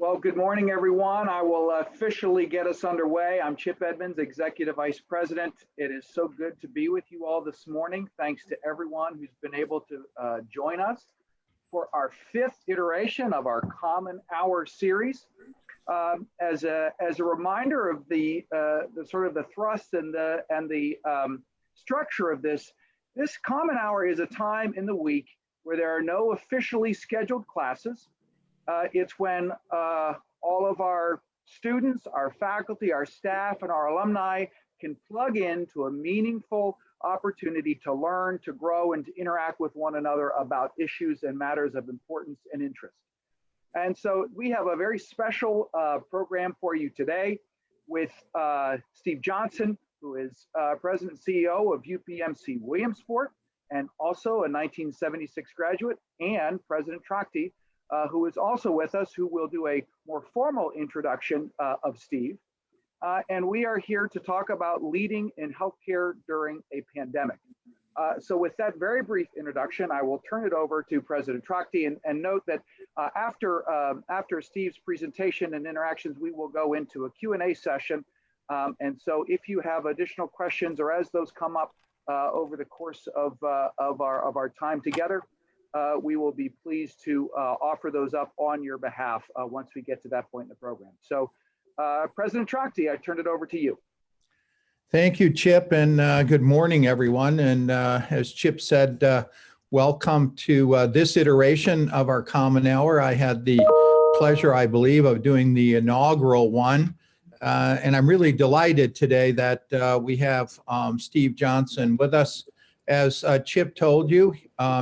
Well, good morning, everyone. I will officially get us underway. I'm Chip Edmonds, Executive Vice President. It is so good to be with you all this morning. Thanks to everyone who's been able to join us for our fifth iteration of our Common Hour series. As a reminder of the sort of the thrust and the structure of this Common Hour is a time in the week where there are no officially scheduled classes. It's when all of our students, our faculty, our staff, and our alumni can plug into a meaningful opportunity to learn, to grow, and to interact with one another about issues and matters of importance and interest. And so we have a very special program for you today with Steve Johnson, who is President and CEO of UPMC Williamsport, and also a 1976 graduate, and President Trakti, who is also with us, who will do a more formal introduction of Steve. And we are here to talk about leading in healthcare during a pandemic. So with that very brief introduction, I will turn it over to President Trakti and note that after Steve's presentation and interactions, we will go into a Q&A session. And so if you have additional questions or as those come up over the course of our time together, we will be pleased to offer those up on your behalf once we get to that point in the program. So President Trakti, I turn it over to you. Thank you, Chip, and good morning, everyone. And as Chip said, welcome to this iteration of our Common Hour. I had the pleasure, I believe, of doing the inaugural one. And I'm really delighted today that we have Steve Johnson with us. As Chip told you,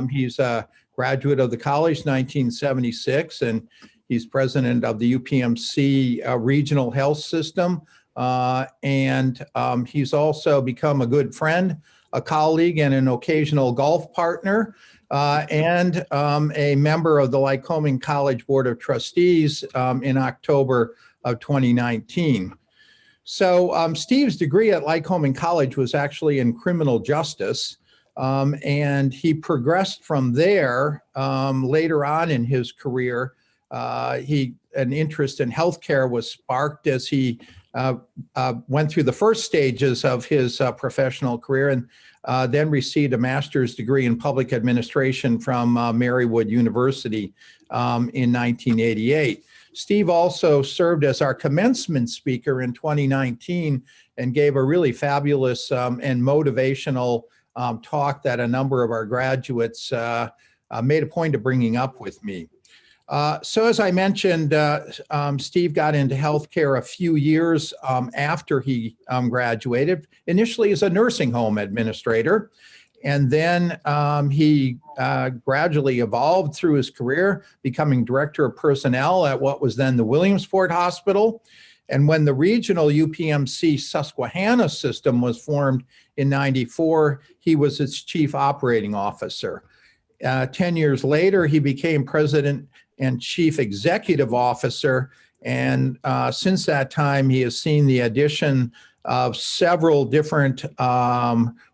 he's a graduate of the college, 1976, and he's president of the UPMC Regional Health System. And he's also become a good friend, a colleague, and an occasional golf partner, and a member of the Lycoming College Board of Trustees in October of 2019. So Steve's degree at Lycoming College was actually in criminal justice. And he progressed from there later on in his career. An interest in healthcare was sparked as he went through the first stages of his professional career, and then received a master's degree in public administration from Marywood University in 1988. Steve also served as our commencement speaker in 2019 and gave a really fabulous and motivational talk that a number of our graduates made a point of bringing up with me. So as I mentioned, Steve got into healthcare a few years after he graduated, initially as a nursing home administrator. And then he gradually evolved through his career, becoming director of personnel at what was then the Williamsport Hospital. And when the regional UPMC Susquehanna system was formed in '94, he was its chief operating officer. 10 years later, he became president and chief executive officer. And since that time, he has seen the addition of several different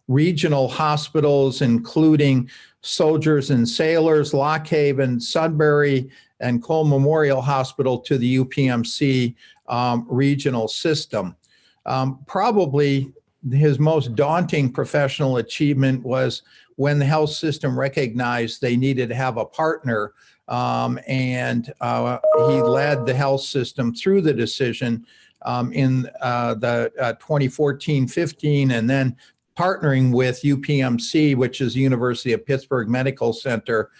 regional hospitals, including Soldiers and Sailors, Lock Haven, Sudbury, and Cole Memorial Hospital to the UPMC regional system. Probably his most daunting professional achievement was when the health system recognized they needed to have a partner, and he led the health system through the decision in the 2014-15, and then partnering with UPMC, which is University of Pittsburgh Medical Center,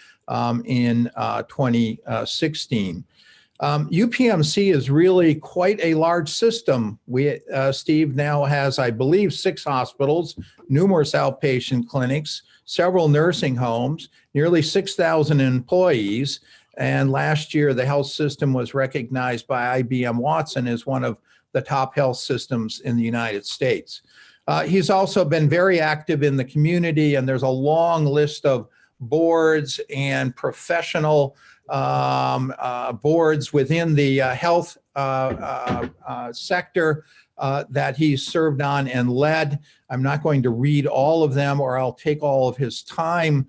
in 2016. UPMC is really quite a large system. Steve now has, I believe, 6 hospitals, numerous outpatient clinics, several nursing homes, nearly 6,000 employees. And last year, the health system was recognized by IBM Watson as one of the top health systems in the United States. He's also been very active in the community, and there's a long list of boards and professional boards within the health sector that he's served on and led. I'm not going to read all of them or I'll take all of his time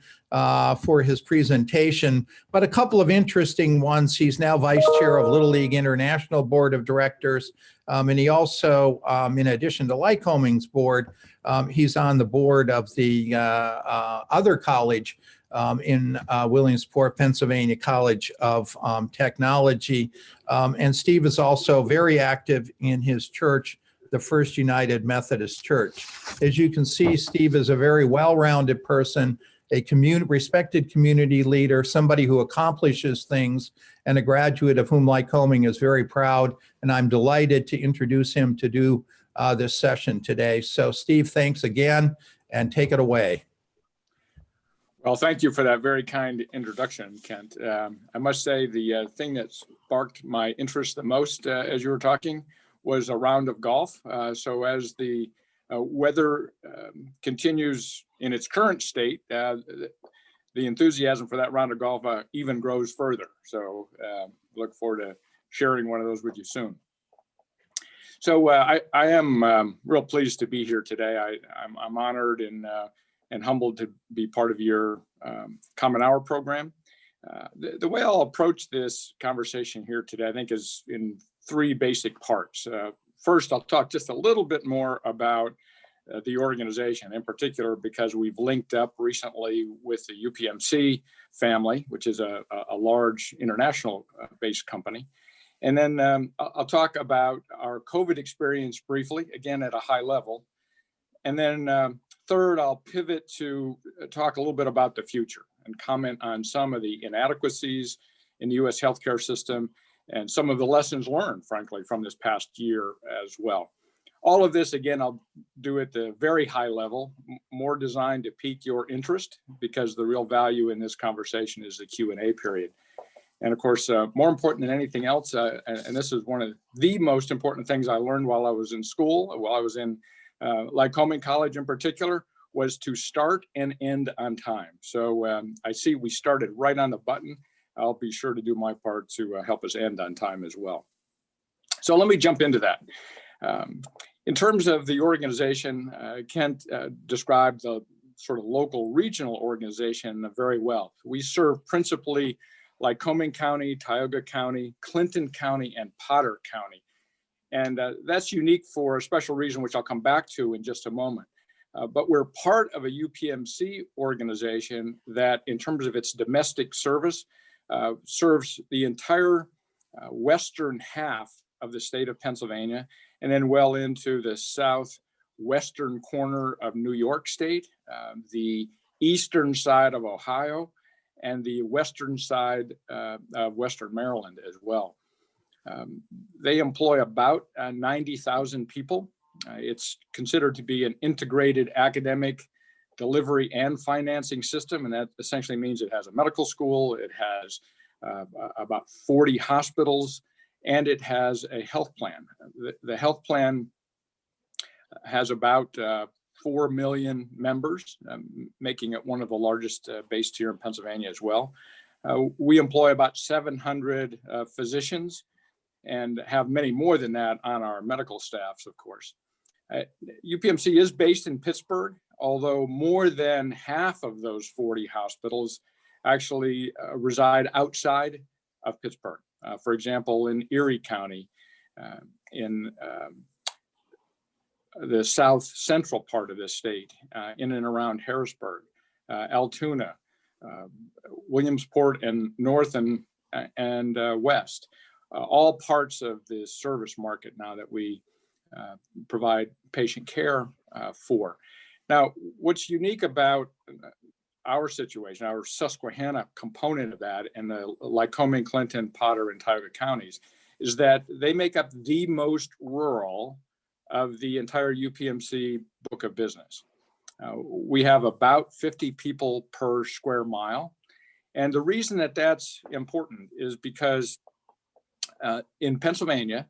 for his presentation, but a couple of interesting ones. He's now vice chair of Little League International Board of Directors. And he also, in addition to Lycoming's board, he's on the board of the other college in Williamsport, Pennsylvania College of Technology. And Steve is also very active in his church, the First United Methodist Church. As you can see, Steve is a very well-rounded person, a respected community leader, somebody who accomplishes things, and a graduate of whom Lycoming is very proud. And I'm delighted to introduce him to do this session today. So Steve, thanks again, and take it away. Well, thank you for that very kind introduction, Kent. I must say the thing that sparked my interest the most as you were talking was a round of golf. So as the weather continues in its current state, the enthusiasm for that round of golf even grows further. So look forward to sharing one of those with you soon. So I am real pleased to be here today. I'm honored and humbled to be part of your Common Hour program. The way I'll approach this conversation here today, I think, is in three basic parts. First, I'll talk just a little bit more about the organization, in particular because we've linked up recently with the UPMC family, which is a large international based company. And then I'll talk about our COVID experience briefly, again at a high level. And then third, I'll pivot to talk a little bit about the future and comment on some of the inadequacies in the U.S. healthcare system and some of the lessons learned, frankly, from this past year as well. All of this, again, I'll do at the very high level, more designed to pique your interest, because the real value in this conversation is the Q&A period. And of course, more important than anything else, and this is one of the most important things I learned while I was in school, while I was in Lycoming College in particular, was to start and end on time. So I see we started right on the button. I'll be sure to do my part to help us end on time as well. So let me jump into that. In terms of the organization, Kent described the sort of local regional organization very well. We serve principally Lycoming County, Tioga County, Clinton County, and Potter County. And that's unique for a special reason, which I'll come back to in just a moment. But we're part of a UPMC organization that, in terms of its domestic service, serves the entire western half of the state of Pennsylvania, and then well into the southwestern corner of New York State, the eastern side of Ohio, and the western side of Western Maryland as well. They employ about 90,000 people. It's considered to be an integrated academic delivery and financing system, and that essentially means it has a medical school, it has about 40 hospitals, and it has a health plan. The health plan has about 4 million members, making it one of the largest based here in Pennsylvania as well. We employ about 700 physicians and have many more than that on our medical staffs, of course. UPMC is based in Pittsburgh, although more than half of those 40 hospitals actually reside outside of Pittsburgh. For example, in Erie County, in the south central part of this state, in and around Harrisburg, Altoona, Williamsport, and north and west, all parts of the service market now that we provide patient care for. Now, what's unique about our situation, our Susquehanna component of that, and the Lycoming, Clinton, Potter, and Tioga counties, is that they make up the most rural of the entire UPMC book of business. We have about 50 people per square mile. And the reason that that's important is because in Pennsylvania,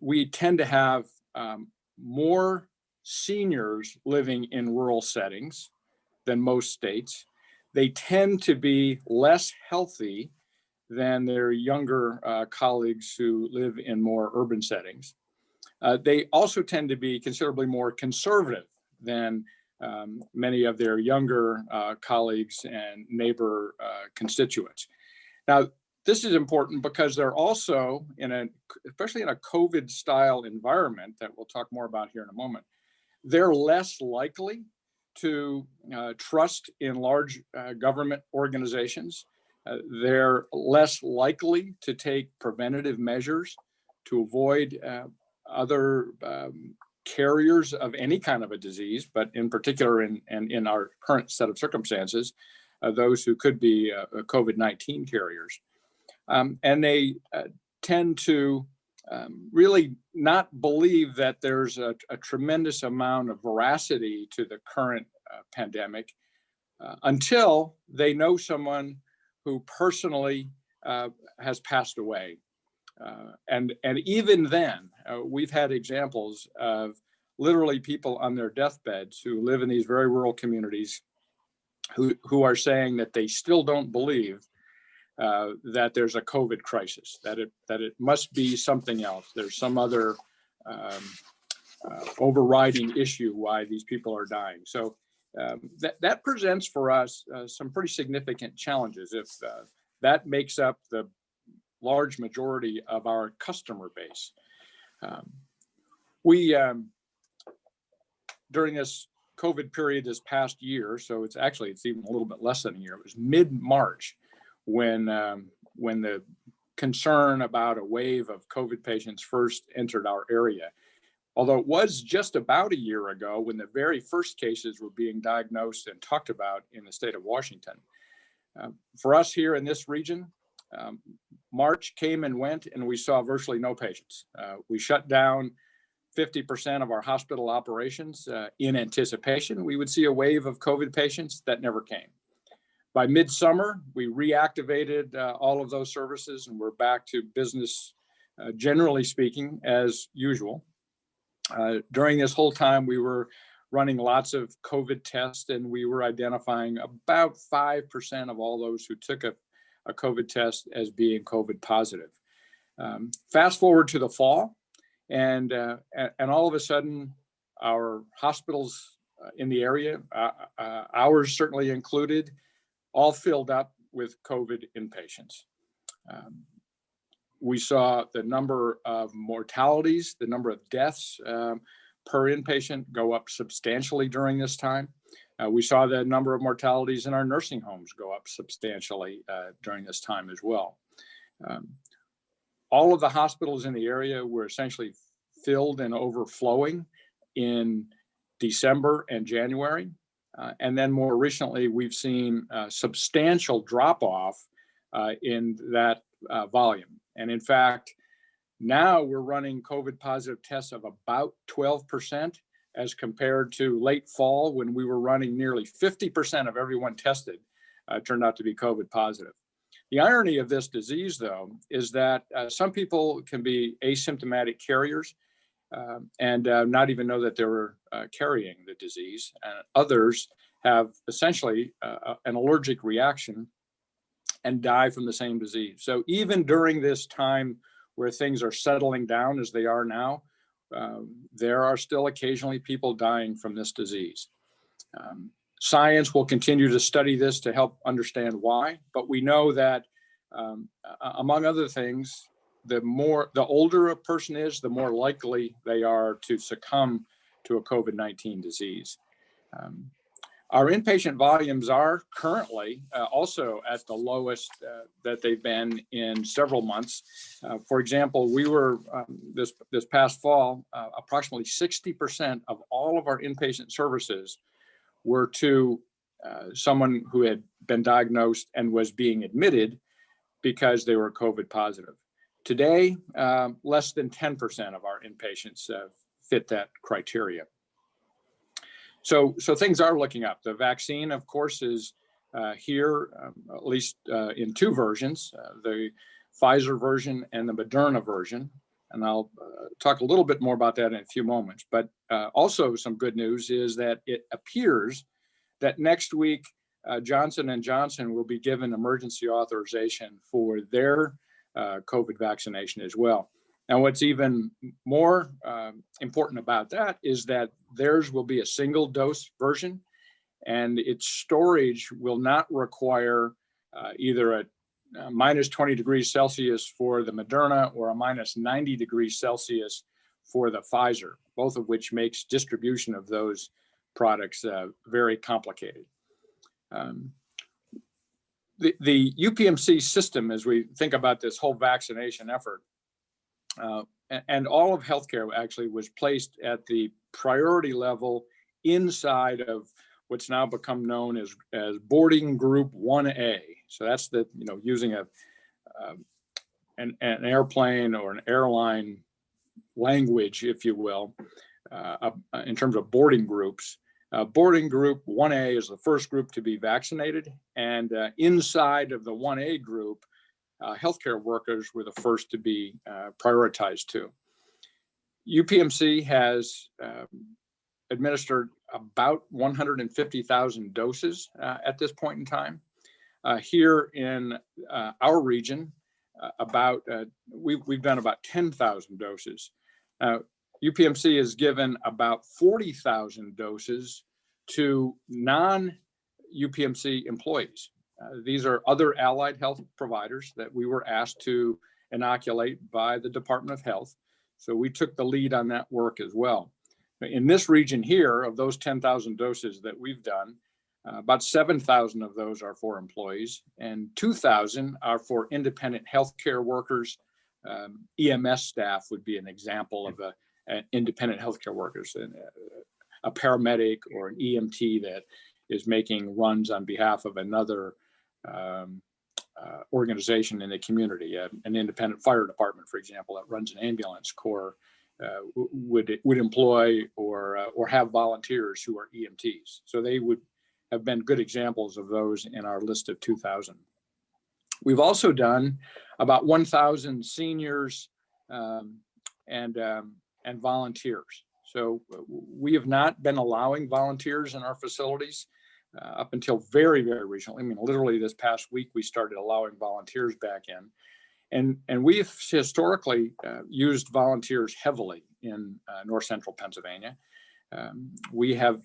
we tend to have more seniors living in rural settings than most states. They tend to be less healthy than their younger colleagues who live in more urban settings. They also tend to be considerably more conservative than many of their younger colleagues and neighbor constituents. Now, this is important because they're also especially in a COVID style environment that we'll talk more about here in a moment, they're less likely to trust in large government organizations. They're less likely to take preventative measures to avoid other carriers of any kind of a disease, but in particular in our current set of circumstances, those who could be COVID-19 carriers. And they tend to really not believe that there's a tremendous amount of veracity to the current pandemic until they know someone who personally has passed away. And even then, we've had examples of literally people on their deathbeds who live in these very rural communities who are saying that they still don't believe that there's a COVID crisis, that it must be something else. There's some other overriding issue why these people are dying. So that presents for us some pretty significant challenges if that makes up the large majority of our customer base. We, during this COVID period this past year, so it's even a little bit less than a year, it was mid-March when the concern about a wave of COVID patients first entered our area. Although it was just about a year ago when the very first cases were being diagnosed and talked about in the state of Washington. For us here in this region, March came and went and we saw virtually no patients. We shut down 50% of our hospital operations in anticipation we would see a wave of COVID patients. That never came. By midsummer, we reactivated all of those services and we're back to business, generally speaking, as usual. During this whole time, we were running lots of COVID tests and we were identifying about 5% of all those who took a COVID test as being COVID positive. Fast forward to the fall, and all of a sudden, our hospitals in the area, ours certainly included, all filled up with COVID inpatients. We saw the number of mortalities, the number of deaths per inpatient go up substantially during this time. We saw the number of mortalities in our nursing homes go up substantially during this time as well. All of the hospitals in the area were essentially filled and overflowing in December and January. And then more recently, we've seen a substantial drop off in that volume. And in fact, now we're running COVID positive tests of about 12% as compared to late fall when we were running nearly 50% of everyone tested turned out to be COVID positive. The irony of this disease, though, is that some people can be asymptomatic carriers and not even know that they were carrying the disease. And others have essentially an allergic reaction and die from the same disease. So even during this time where things are settling down as they are now, there are still occasionally people dying from this disease. Science will continue to study this to help understand why, but we know that among other things, the older a person is, the more likely they are to succumb to a COVID-19 disease. Our inpatient volumes are currently also at the lowest that they've been in several months. For example, we were this past fall, approximately 60% of all of our inpatient services were to someone who had been diagnosed and was being admitted because they were COVID positive. Today, less than 10% of our inpatients fit that criteria. So things are looking up. The vaccine, of course, is here, at least in two versions, the Pfizer version and the Moderna version. And I'll talk a little bit more about that in a few moments. But also some good news is that it appears that next week, Johnson & Johnson will be given emergency authorization for their COVID vaccination as well. And what's even more important about that is that theirs will be a single dose version, and its storage will not require either a minus 20 degrees Celsius for the Moderna or a minus 90 degrees Celsius for the Pfizer, both of which makes distribution of those products very complicated. The UPMC system, as we think about this whole vaccination effort, and all of healthcare actually was placed at the priority level inside of what's now become known as boarding group 1A. So that's the, using an airplane or an airline language, if you will, in terms of boarding groups. Boarding group 1A is the first group to be vaccinated, and inside of the 1A group, healthcare workers were the first to be prioritized too. UPMC has administered about 150,000 doses at this point in time. Here in our region, we've done about 10,000 doses. UPMC has given about 40,000 doses to non-UPMC employees. These are other allied health providers that we were asked to inoculate by the Department of Health. So we took the lead on that work as well. In this region here, of those 10,000 doses that we've done, about 7,000 of those are for employees, and 2,000 are for independent healthcare workers. EMS staff would be an example of an independent healthcare workers, a paramedic or an EMT that is making runs on behalf of another organization in the community. An independent fire department, for example, that runs an ambulance corps would employ or have volunteers who are EMTs. So they would have been good examples of those in our list of 2,000. We've also done about 1,000 seniors and volunteers. So we have not been allowing volunteers in our facilities up until very, very recently. I mean, literally this past week, we started allowing volunteers back in. And we've historically used volunteers heavily in north central Pennsylvania. We have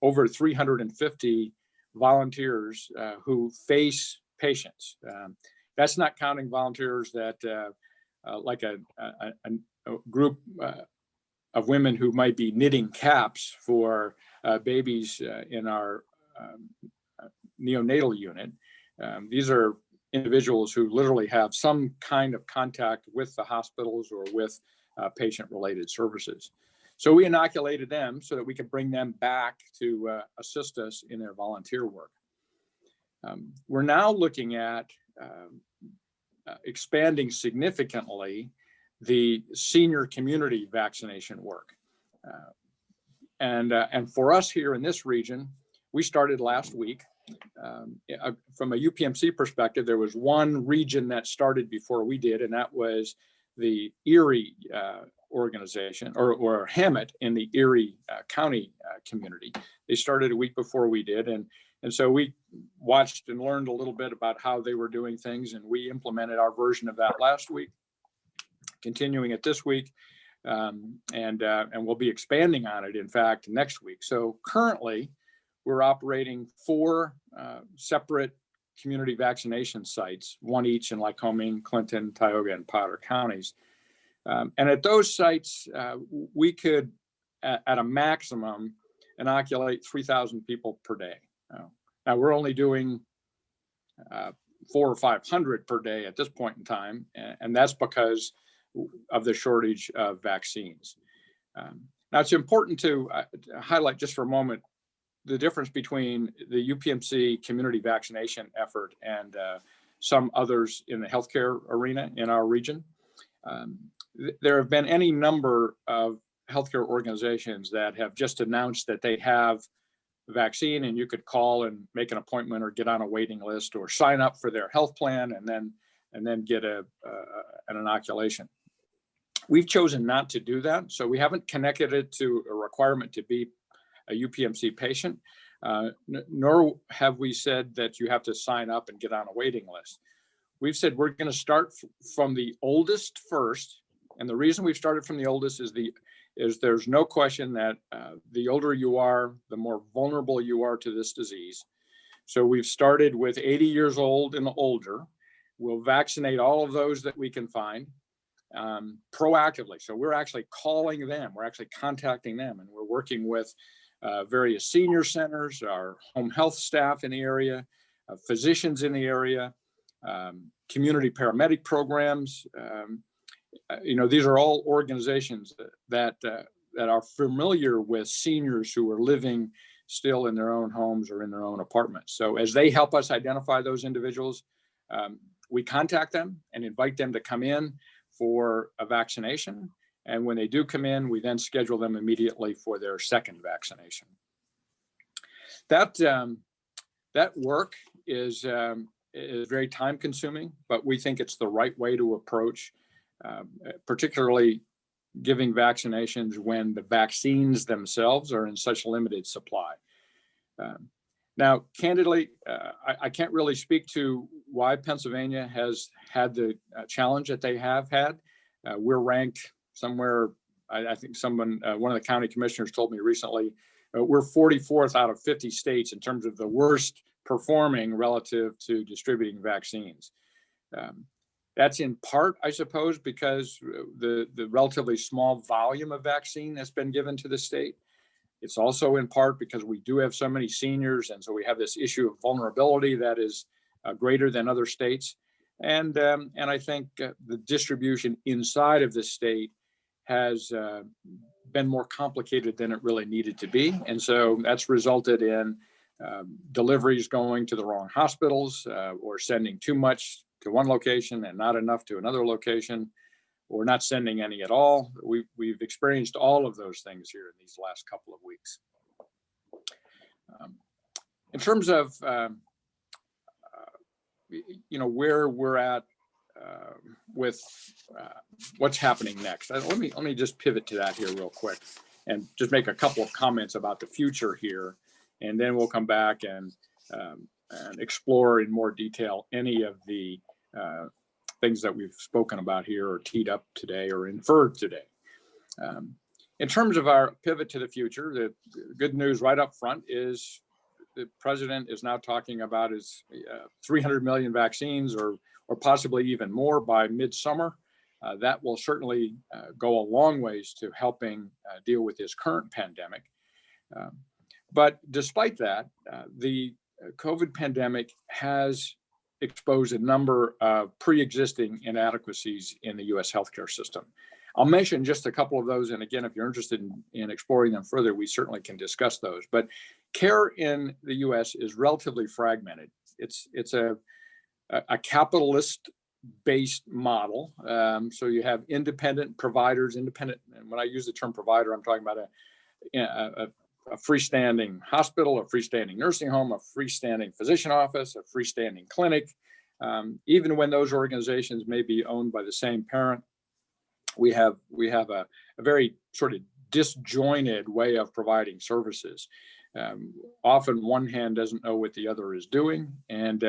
over 350 volunteers who face patients. That's not counting volunteers that like a group of women who might be knitting caps for babies in our neonatal unit. These are individuals who literally have some kind of contact with the hospitals or with patient-related services. So we inoculated them so that we could bring them back to assist us in their volunteer work. We're now looking at expanding significantly the senior community vaccination work. And for us here in this region, we started last week. From a UPMC perspective, there was one region that started before we did, and that was the Erie organization, or Hammett in the Erie County community. They started a week before we did, and so we watched and learned a little bit about how they were doing things, and we implemented our version of that last week, continuing it this week, and we'll be expanding on it, in fact, next week. So currently, we're operating 4 separate community vaccination sites, one each in Lycoming, Clinton, Tioga, and Potter counties. And at those sites, we could, at a maximum, inoculate 3,000 people per day. Now, we're only doing 400 or 500 per day at this point in time, and that's because of the shortage of vaccines. Now, it's important to highlight just for a moment the difference between the UPMC community vaccination effort and some others in the healthcare arena in our region. There have been any number of healthcare organizations that have just announced that they have a vaccine, and you could call and make an appointment or get on a waiting list or sign up for their health plan and then get an inoculation. We've chosen not to do that, so we haven't connected it to a requirement to be a UPMC patient, nor have we said that you have to sign up and get on a waiting list. We've said we're going to start from the oldest first, And the reason we've started from the oldest is there's no question that the older you are, the more vulnerable you are to this disease. So we've started with 80 years old and older. We'll vaccinate all of those that we can find proactively. So we're actually calling them, we're actually contacting them, and we're working with various senior centers, our home health staff in the area, physicians in the area, community paramedic programs. These are all organizations that are familiar with seniors who are living still in their own homes or in their own apartments. So as they help us identify those individuals, we contact them and invite them to come in for a vaccination. And when they do come in, we then schedule them immediately for their second vaccination. That work is very time consuming, but we think it's the right way to approach, particularly giving vaccinations when the vaccines themselves are in such limited supply. Now, candidly, I can't really speak to why Pennsylvania has had the challenge that they have had. We're ranked somewhere, I think one of the county commissioners told me recently, we're 44th out of 50 states in terms of the worst performing relative to distributing vaccines. That's in part, I suppose, because the relatively small volume of vaccine that's been given to the state. It's also in part because we do have so many seniors, and so we have this issue of vulnerability that is greater than other states. And I think the distribution inside of the state has been more complicated than it really needed to be. And so that's resulted in deliveries going to the wrong hospitals, or sending too much to one location and not enough to another location, or not sending any at all. We've experienced all of those things here in these last couple of weeks. In terms of where we're at with what's happening next, let me just pivot to that here real quick and just make a couple of comments about the future here, and then we'll come back and explore in more detail any of the things that we've spoken about here or teed up today or inferred today. In terms of our pivot to the future, the good news right up front is the president is now talking about his 300 million vaccines or possibly even more by midsummer. That will certainly go a long ways to helping deal with this current pandemic. But despite that, the COVID pandemic has exposed a number of pre-existing inadequacies in the US healthcare system. I'll mention just a couple of those. And again, if you're interested in exploring them further, we certainly can discuss those. But care in the US is relatively fragmented. It's a capitalist-based model. So you have independent providers, and when I use the term provider, I'm talking about a freestanding hospital, a freestanding nursing home, a freestanding physician office, a freestanding clinic. Even when those organizations may be owned by the same parent, we have a very sort of disjointed way of providing services. Often one hand doesn't know what the other is doing, and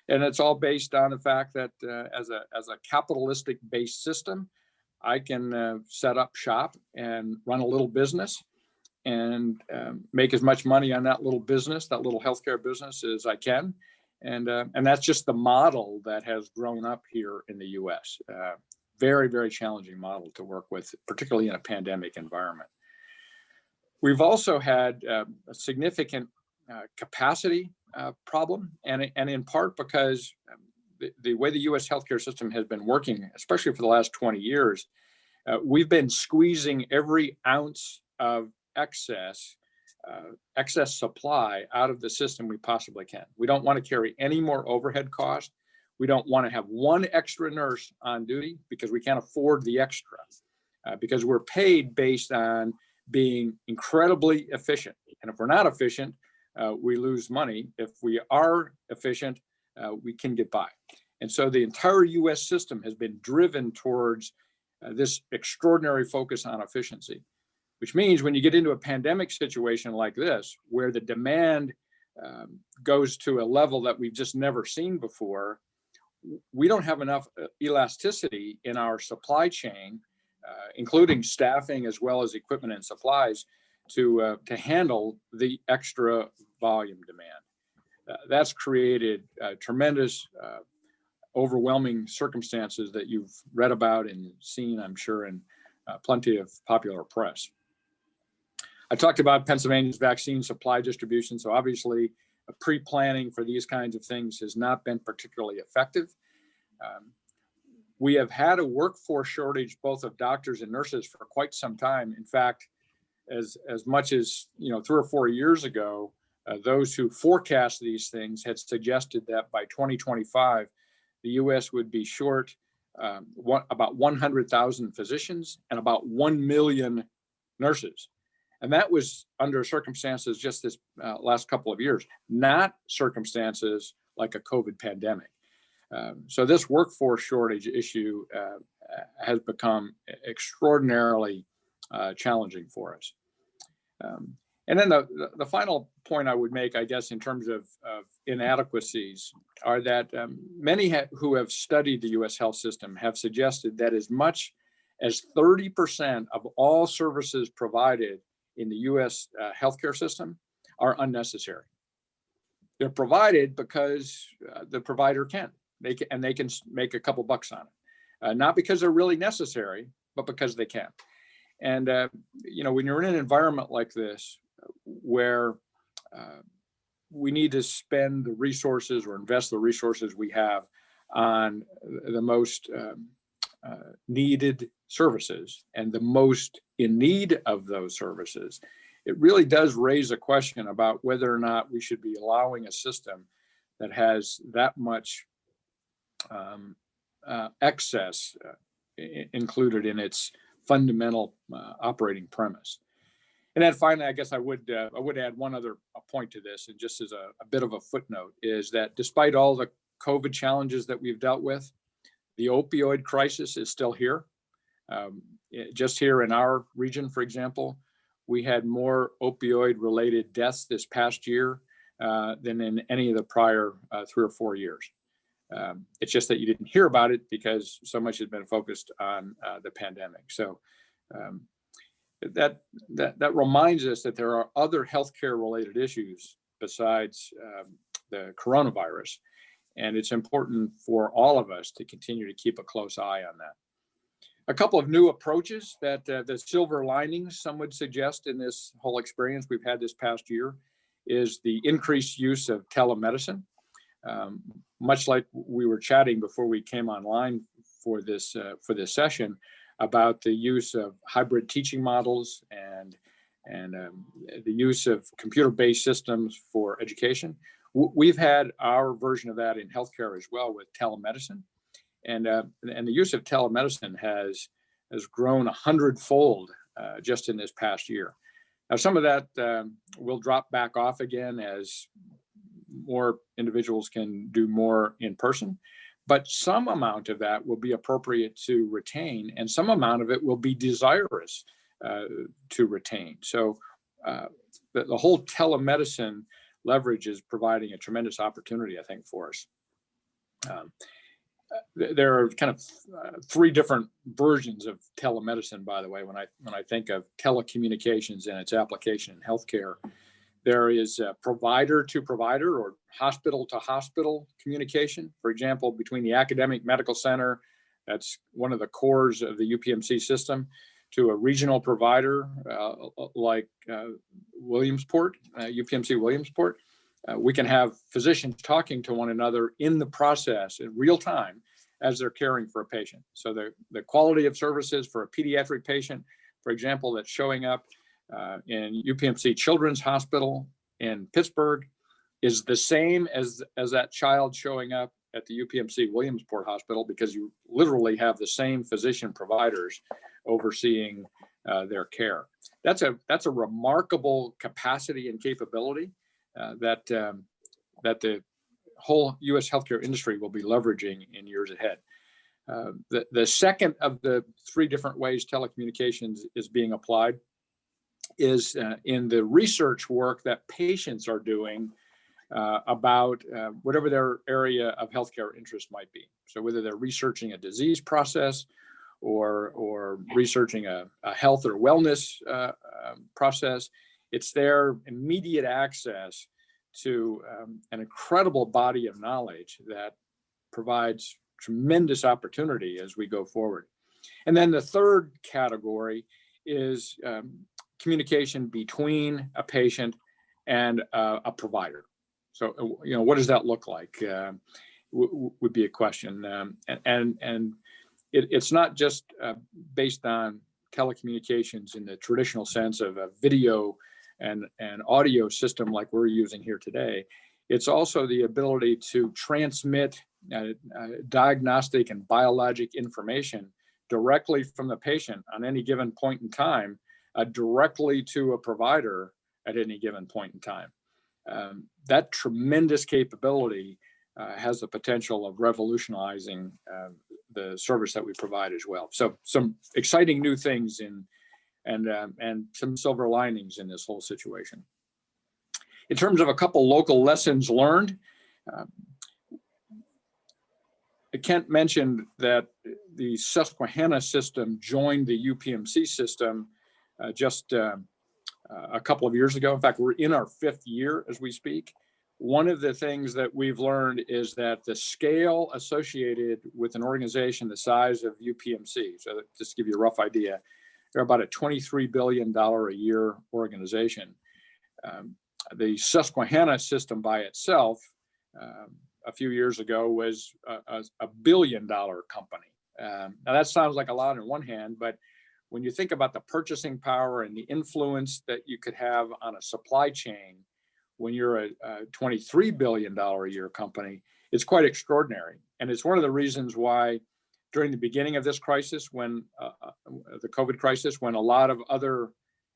it's all based on the fact that as a capitalistic based system, I can set up shop and run a little business and make as much money on that little business, that little healthcare business, as I can, and that's just the model that has grown up here in the U.S. Very, very challenging model to work with, particularly in a pandemic environment. We've also had a significant capacity problem, and in part because the way the U.S. healthcare system has been working, especially for the last 20 years, we've been squeezing every ounce of excess supply out of the system we possibly can. We don't want to carry any more overhead cost. We don't want to have one extra nurse on duty because we can't afford the extra, because we're paid based on being incredibly efficient. And if we're not efficient, we lose money. If we are efficient, we can get by. And so the entire US system has been driven towards this extraordinary focus on efficiency, which means when you get into a pandemic situation like this, where the demand goes to a level that we've just never seen before, we don't have enough elasticity in our supply chain including staffing as well as equipment and supplies to handle the extra volume demand. That's created tremendous, overwhelming circumstances that you've read about and seen, I'm sure, in plenty of popular press. I talked about Pennsylvania's vaccine supply distribution. So obviously, pre-planning for these kinds of things has not been particularly effective. We have had a workforce shortage, both of doctors and nurses, for quite some time. In fact, as much as 3 or 4 years ago, those who forecast these things had suggested that by 2025, the U.S. would be short about 100,000 physicians and about 1 million nurses. And that was under circumstances just this last couple of years, not circumstances like a COVID pandemic. So this workforce shortage issue has become extraordinarily challenging for us. And then the final point I would make, I guess, in terms of inadequacies are that many who have studied the U.S. health system have suggested that as much as 30% of all services provided in the U.S. Healthcare system are unnecessary. They're provided because the provider can. They can make a couple bucks on it, not because they're really necessary, but because they can. And when you're in an environment like this, where we need to spend the resources or invest the resources we have on the most needed services and the most in need of those services, it really does raise a question about whether or not we should be allowing a system that has that much excess included in its fundamental operating premise. And then finally, I guess I would add one other point to this, and just as a bit of a footnote, is that despite all the COVID challenges that we've dealt with, the opioid crisis is still here. Just here in our region, for example, we had more opioid-related deaths this past year than in any of the prior 3 or 4 years. It's just that you didn't hear about it because so much has been focused on the pandemic. So that reminds us that there are other healthcare-related issues besides the coronavirus, and it's important for all of us to continue to keep a close eye on that. A couple of new approaches that the silver linings, some would suggest, in this whole experience we've had this past year is the increased use of telemedicine. Much like we were chatting before we came online for this session about the use of hybrid teaching models and the use of computer-based systems for education. We've had our version of that in healthcare as well with telemedicine. And the use of telemedicine has grown 100-fold just in this past year. Now, some of that will drop back off again as more individuals can do more in person, but some amount of that will be appropriate to retain, and some amount of it will be desirous to retain. So the whole telemedicine leverage is providing a tremendous opportunity, I think, for us. There are kind of 3 different versions of telemedicine, by the way, when I think of telecommunications and its application in healthcare. There is provider to provider or hospital to hospital communication, for example, between the academic medical center, that's one of the cores of the UPMC system, to a regional provider like Williamsport, UPMC Williamsport. We can have physicians talking to one another in the process in real time as they're caring for a patient. So the quality of services for a pediatric patient, for example, that's showing up in UPMC Children's Hospital in Pittsburgh is the same as that child showing up at the UPMC Williamsport Hospital, because you literally have the same physician providers overseeing their care. That's a remarkable capacity and capability that the whole U.S. healthcare industry will be leveraging in years ahead. The second of the 3 different ways telecommunications is being applied is in the research work that patients are doing about whatever their area of healthcare interest might be. So whether they're researching a disease process, or researching a health or wellness process. It's their immediate access to an incredible body of knowledge that provides tremendous opportunity as we go forward. And then the third category is communication between a patient and a provider. So, what does that look like? Would be a question. And it's not just based on telecommunications in the traditional sense of a video and audio system like we're using here today. It's also the ability to transmit diagnostic and biologic information directly from the patient on any given point in time, directly to a provider at any given point in time. That tremendous capability has the potential of revolutionizing the service that we provide as well. So some exciting new things and some silver linings in this whole situation. In terms of a couple local lessons learned, Kent mentioned that the Susquehanna system joined the UPMC system just a couple of years ago. In fact, we're in our 5th year as we speak. One of the things that we've learned is that the scale associated with an organization the size of UPMC, so just to give you a rough idea, they're about a $23 billion a year organization. The Susquehanna system by itself, a few years ago, was a $1 billion company. Now that sounds like a lot on one hand, but when you think about the purchasing power and the influence that you could have on a supply chain when you're a $23 billion a year company, it's quite extraordinary. And it's one of the reasons why during the beginning of this crisis, when the COVID crisis, when a lot of other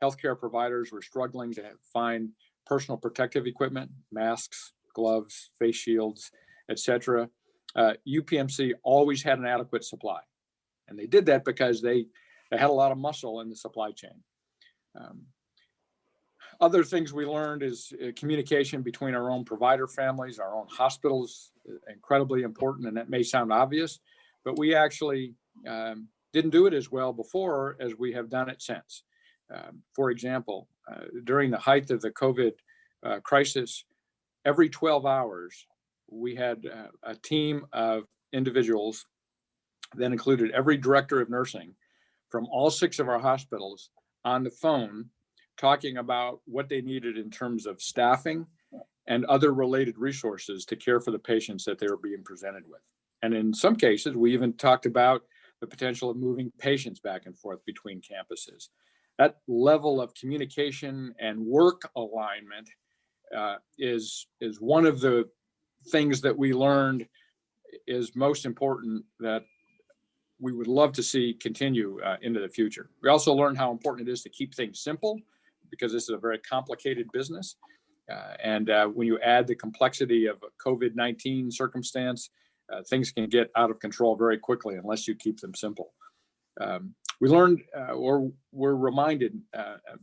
healthcare providers were struggling to find personal protective equipment, masks, gloves, face shields, et cetera, UPMC always had an adequate supply. And they did that because they had a lot of muscle in the supply chain. Other things we learned is communication between our own provider families, our own hospitals, incredibly important. And that may sound obvious, but we actually didn't do it as well before as we have done it since. For example, during the height of the COVID crisis, every 12 hours, we had a team of individuals that included every director of nursing from all 6 of our hospitals on the phone, talking about what they needed in terms of staffing and other related resources to care for the patients that they were being presented with. And in some cases, we even talked about the potential of moving patients back and forth between campuses. That level of communication and work alignment is one of the things that we learned is most important that we would love to see continue into the future. We also learned how important it is to keep things simple, because this is a very complicated business. And when you add the complexity of a COVID-19 circumstance, things can get out of control very quickly unless you keep them simple. We learned, or were reminded,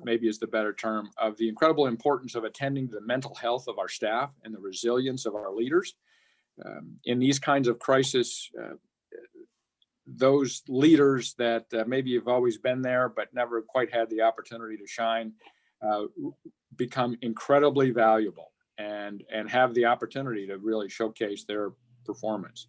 maybe is the better term, of the incredible importance of attending to the mental health of our staff and the resilience of our leaders. In these kinds of crises, those leaders that maybe have always been there but never quite had the opportunity to shine become incredibly valuable and have the opportunity to really showcase their performance.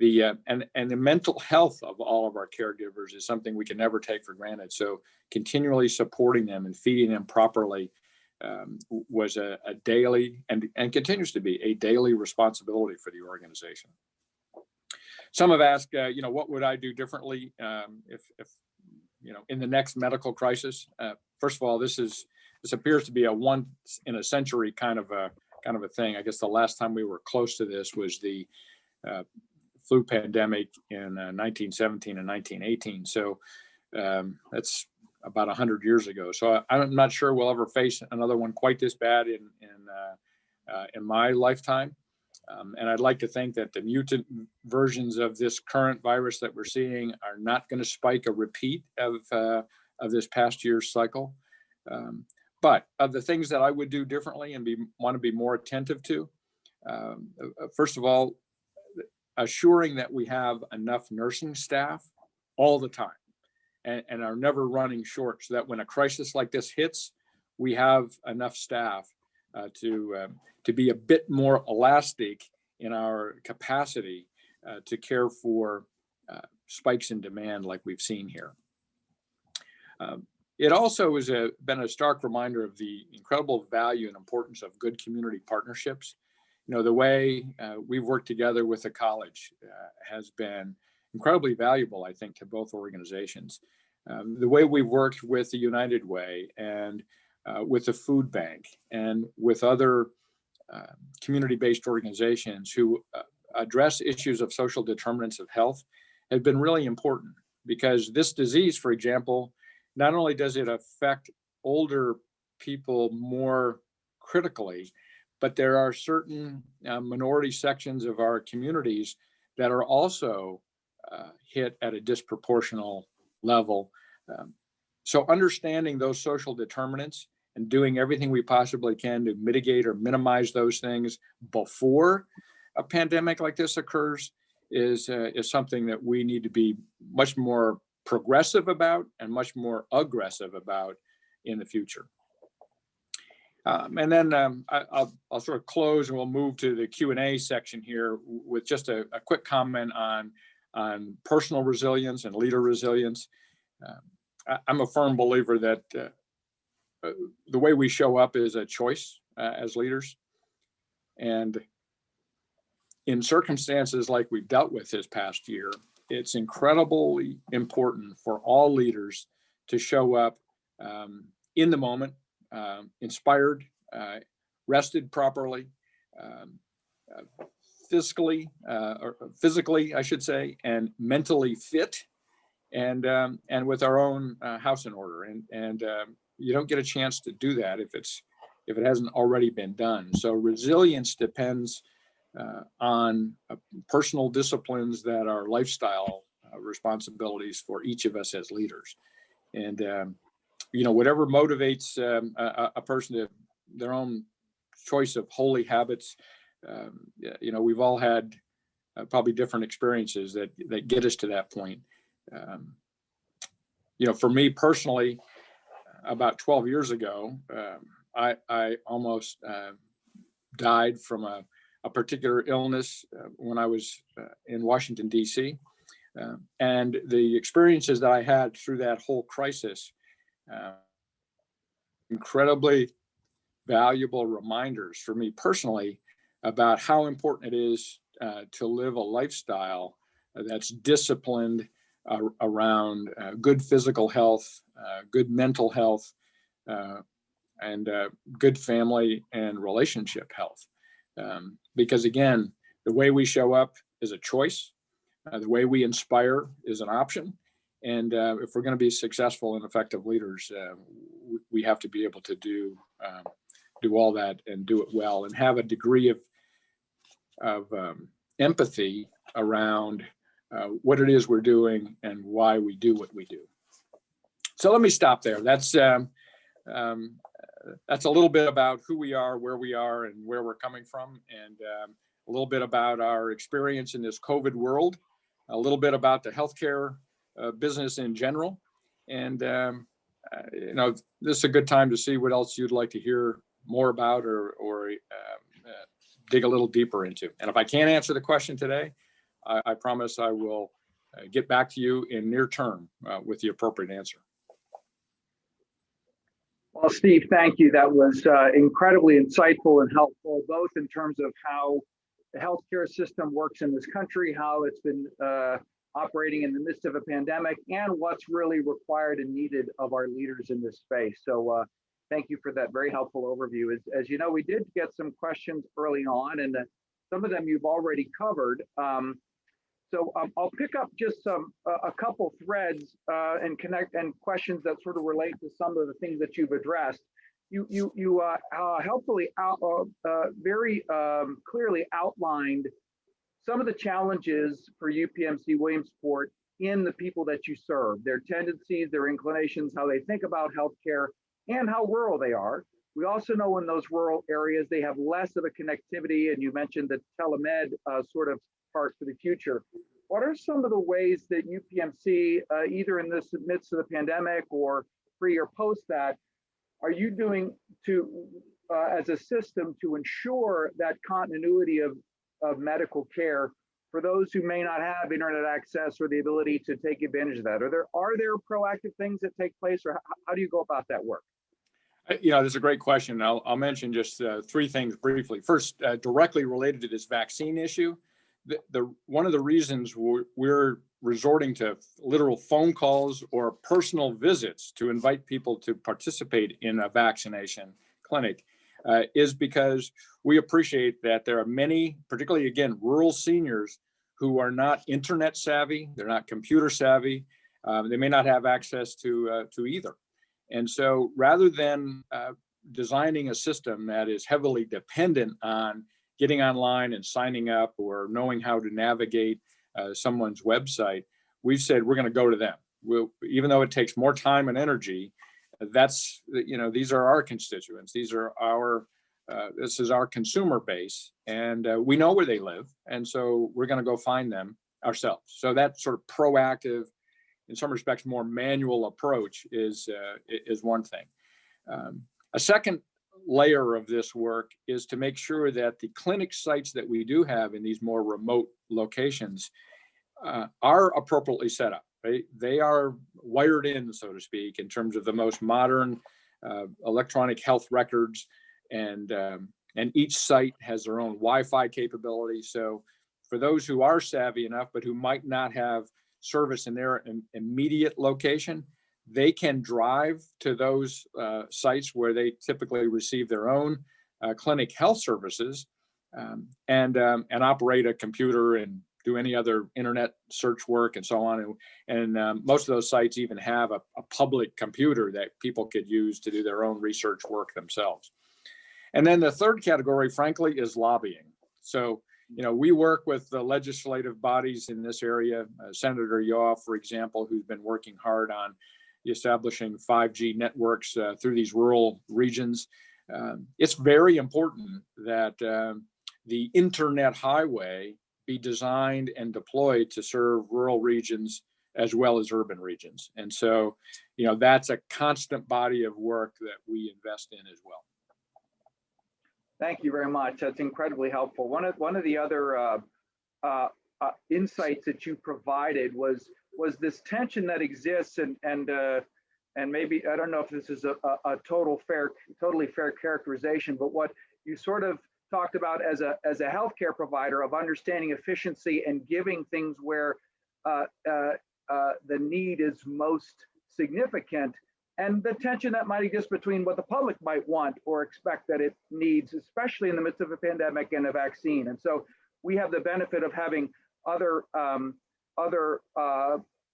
And the mental health of all of our caregivers is something we can never take for granted. So continually supporting them and feeding them properly was a daily and continues to be a daily responsibility for the organization. Some have asked, what would I do differently if in the next medical crisis? First of all, this appears to be a once in a century kind of a thing. I guess the last time we were close to this was the flu pandemic in 1917 and 1918. So that's about 100 years ago. So I'm not sure we'll ever face another one quite this bad in my lifetime. And I'd like to think that the mutant versions of this current virus that we're seeing are not going to spike a repeat of this past year's cycle. But of the things that I would do differently and want to be more attentive to, first of all, assuring that we have enough nursing staff all the time and are never running short, so that when a crisis like this hits, we have enough staff to be a bit more elastic in our capacity to care for spikes in demand like we've seen here. It also has been a stark reminder of the incredible value and importance of good community partnerships. You know, the way we've worked together with the college has been incredibly valuable, I think, to both organizations. The way we've worked with the United Way and with the food bank and with other community-based organizations who address issues of social determinants of health has been really important, because this disease, for example, not only does it affect older people more critically, but there are certain minority sections of our communities that are also hit at a disproportional level. So understanding those social determinants and doing everything we possibly can to mitigate or minimize those things before a pandemic like this occurs is something that we need to be much more progressive about and much more aggressive about in the future. And then I'll sort of close and we'll move to the Q&A section here with just a quick comment on personal resilience and leader resilience. I'm a firm believer that the way we show up is a choice as leaders. And in circumstances like we've dealt with this past year, it's incredibly important for all leaders to show up in the moment, inspired, rested properly, physically, I should say, and mentally fit, and with our own house in order. And you don't get a chance to do that if it hasn't already been done. So resilience depends on personal disciplines that are lifestyle responsibilities for each of us as leaders. And whatever motivates a person to their own choice of holy habits, we've all had probably different experiences that get us to that point. For me personally, about 12 years ago, I almost died from a particular illness when I was in Washington, D.C. And the experiences that I had through that whole crisis, incredibly valuable reminders for me personally about how important it is to live a lifestyle that's disciplined around good physical health, good mental health, and good family and relationship health. Because again, the way we show up is a choice. The way we inspire is an option. And if we're going to be successful and effective leaders, we have to be able to do all that and do it well, and have a degree of empathy around what it is we're doing and why we do what we do. So let me stop there. That's a little bit about who we are, where we are, and where we're coming from, and a little bit about our experience in this COVID world, a little bit about the healthcare business in general, and this is a good time to see what else you'd like to hear more about or dig a little deeper into. And if I can't answer the question today, I promise I will get back to you in near term with the appropriate answer. Well, Steve, thank you. That was incredibly insightful and helpful, both in terms of how the healthcare system works in this country, how it's been operating in the midst of a pandemic, and what's really required and needed of our leaders in this space. So thank you for that very helpful overview. As you know, we did get some questions early on, and some of them you've already covered. So I'll pick up just a couple threads and connect and questions that sort of relate to some of the things that you've addressed. You helpfully very clearly outlined some of the challenges for UPMC Williamsport in the people that you serve, their tendencies, their inclinations, how they think about healthcare, and how rural they are. We also know in those rural areas they have less of a connectivity, and you mentioned the telemed sort of part for the future. what are some of the ways that UPMC, either in this midst of the pandemic or pre or post that, are you doing to, as a system to ensure that continuity of medical care for those who may not have internet access or the ability to take advantage of that? Are there proactive things that take place, or how do you go about that work? That's a great question. I'll mention just three things briefly. First, directly related to this vaccine issue, one of the reasons we're resorting to literal phone calls or personal visits to invite people to participate in a vaccination clinic is because we appreciate that there are many, particularly again, rural seniors who are not internet savvy, they're not computer savvy, they may not have access to either. And so rather than designing a system that is heavily dependent on getting online and signing up or knowing how to navigate someone's website, we've said we're going to go to them. Even though it takes more time and energy, these are our constituents. These are this is our consumer base, and we know where they live. And so we're going to go find them ourselves. So that sort of proactive, in some respects, more manual approach is one thing. A second layer of this work is to make sure that the clinic sites that we do have in these more remote locations are appropriately set up. Right? They are wired in, so to speak, in terms of the most modern electronic health records, and each site has their own Wi-Fi capability. So for those who are savvy enough, but who might not have service in their immediate location, they can drive to those sites where they typically receive their own clinic health services, and operate a computer and do any other internet search work and so on. And most of those sites even have a public computer that people could use to do their own research work themselves. And then the third category, frankly, is lobbying. So, we work with the legislative bodies in this area. Senator Yaw, for example, who's been working hard on establishing 5G networks through these rural regions. It's very important that the internet highway be designed and deployed to serve rural regions as well as urban regions. And so, that's a constant body of work that we invest in as well. Thank you very much. That's incredibly helpful. One of the other insights that you provided was this tension that exists, and maybe, I don't know if this is a totally fair characterization, but what you sort of talked about as a healthcare provider of understanding efficiency and giving things where the need is most significant, and the tension that might exist between what the public might want or expect that it needs, especially in the midst of a pandemic and a vaccine. And so we have the benefit of having other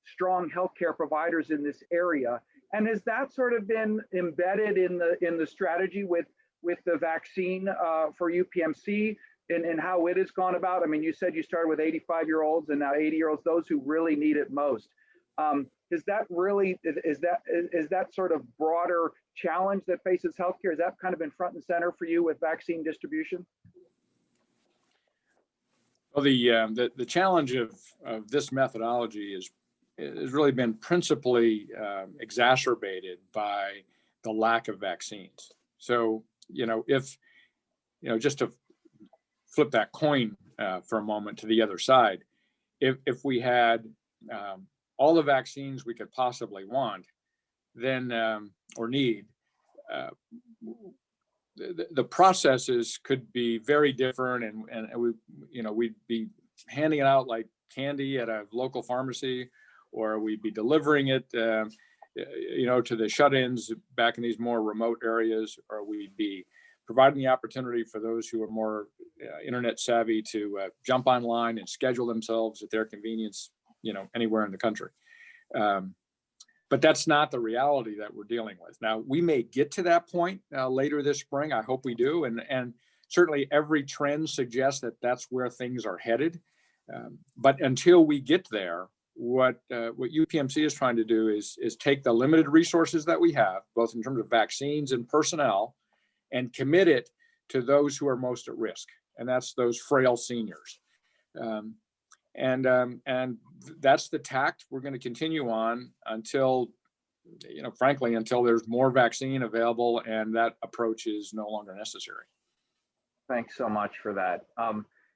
strong healthcare providers in this area. And has that sort of been embedded in the strategy with the vaccine for UPMC and how it has gone about? I mean, you said you started with 85-year-olds and now 80-year-olds, those who really need it most. Is that sort of broader challenge that faces healthcare? Has that kind of been front and center for you with vaccine distribution? Well, the challenge of this methodology has really been principally exacerbated by the lack of vaccines. So, if, just to flip that coin for a moment to the other side, if we had all the vaccines we could possibly want, then or need, the processes could be very different, and we'd be handing it out like candy at a local pharmacy, or we'd be delivering it to the shut-ins back in these more remote areas, or we'd be providing the opportunity for those who are more internet savvy to jump online and schedule themselves at their convenience, anywhere in the country. But that's not the reality that we're dealing with. Now, we may get to that point later this spring. I hope we do. And certainly every trend suggests that that's where things are headed. But until we get there, what UPMC is trying to do is take the limited resources that we have, both in terms of vaccines and personnel, and commit it to those who are most at risk. And that's those frail seniors. And that's the tact we're going to continue on until, frankly, until there's more vaccine available and that approach is no longer necessary. Thanks so much for that.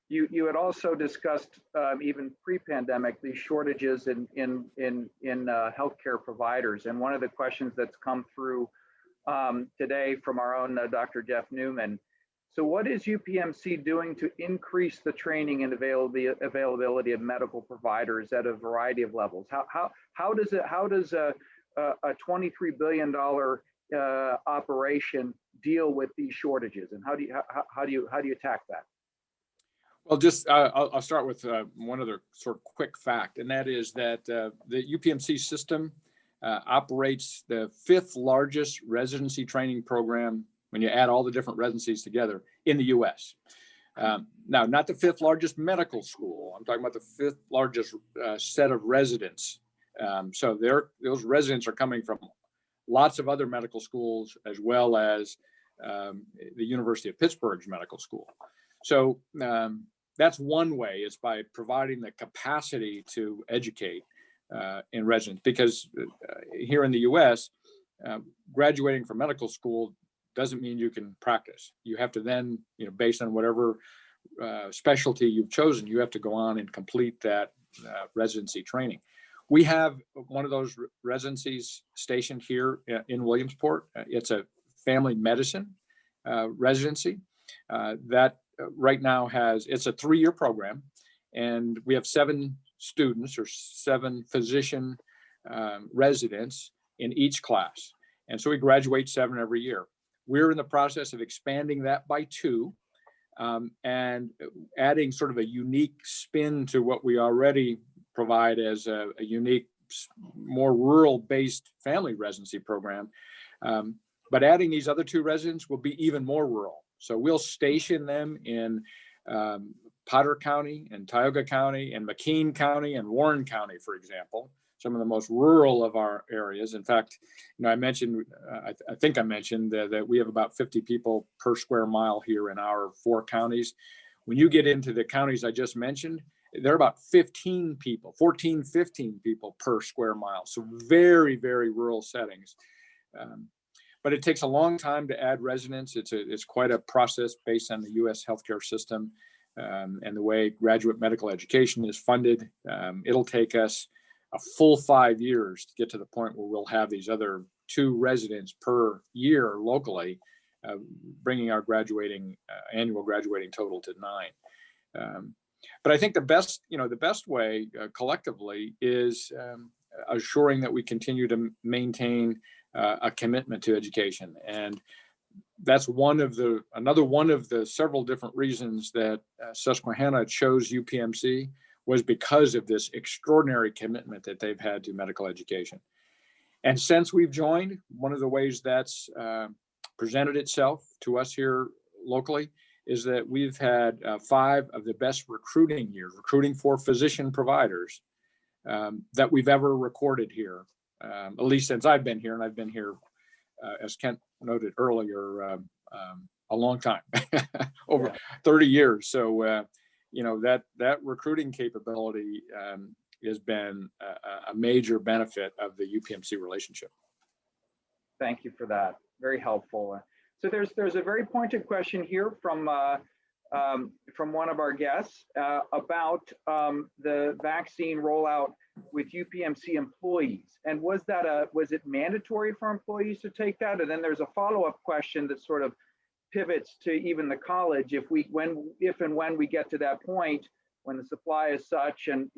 You had also discussed even pre-pandemic these shortages in healthcare providers, and one of the questions that's come through today from our own Dr. Jeff Newman. So, what is UPMC doing to increase the training and availability of medical providers at a variety of levels? How does a $23 billion operation deal with these shortages, and how do you attack that? Well, I'll start with one other sort of quick fact, and that is that the UPMC system operates the 5th largest residency training program when you add all the different residencies together in the U.S. Now, not the 5th largest medical school. I'm talking about the 5th largest set of residents. So those residents are coming from lots of other medical schools, as well as the University of Pittsburgh's medical school. So that's one way, is by providing the capacity to educate in residence, because here in the U.S., graduating from medical school doesn't mean you can practice. You have to then, based on whatever specialty you've chosen, you have to go on and complete that residency training. We have one of those residencies stationed here in Williamsport. It's a family medicine residency that right now it's a 3-year program, and we have 7 students or 7 physician residents in each class. And so we graduate 7 every year. We're in the process of expanding that by 2 and adding sort of a unique spin to what we already provide as a unique, more rural-based family residency program. But adding these other 2 residents will be even more rural. So we'll station them in Potter County and Tioga County and McKean County and Warren County, for example, some of the most rural of our areas. In fact, I mentioned, I think I mentioned that we have about 50 people per square mile here in our 4 counties. When you get into the counties I just mentioned, there are about 14, 15 people per square mile. So very, very rural settings. But it takes a long time to add residents. It's quite a process based on the U.S. healthcare system and the way graduate medical education is funded. It'll take us a full 5 years to get to the point where we'll have these other 2 residents per year locally, bringing our annual graduating total to 9. But I think the best way collectively is assuring that we continue to maintain a commitment to education. And that's another one of the several different reasons that Susquehanna chose UPMC, was because of this extraordinary commitment that they've had to medical education. And since we've joined, one of the ways that's presented itself to us here locally is that we've had 5 of the best recruiting for physician providers that we've ever recorded here, at least since I've been here. And I've been here, as Kent noted earlier, a long time, over 30 years. So, that recruiting capability has been a major benefit of the UPMC relationship. Thank you for that. Very helpful. So there's a very pointed question here from one of our guests about the vaccine rollout with UPMC employees, and was it mandatory for employees to take that? And then there's a follow-up question that sort of pivots to even the college, if and when we get to that point when the supply is such, and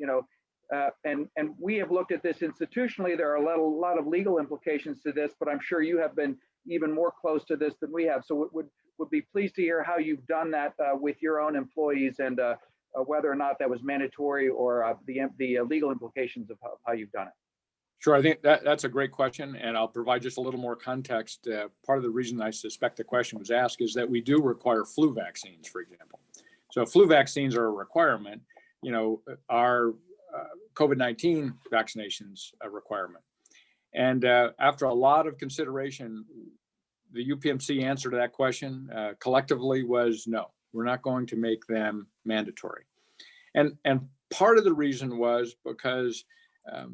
and we have looked at this institutionally. There are a lot of legal implications to this, but I'm sure you have been even more close to this than we have. So would be pleased to hear how you've done that with your own employees, and whether or not that was mandatory, or the legal implications of how you've done it. Sure, I think that's a great question, and I'll provide just a little more context. Part of the reason I suspect the question was asked is that we do require flu vaccines, for example. So flu vaccines are a requirement. Our COVID-19 vaccinations a requirement. And after a lot of consideration, the UPMC answer to that question collectively was no, we're not going to make them mandatory. And Part of the reason was because,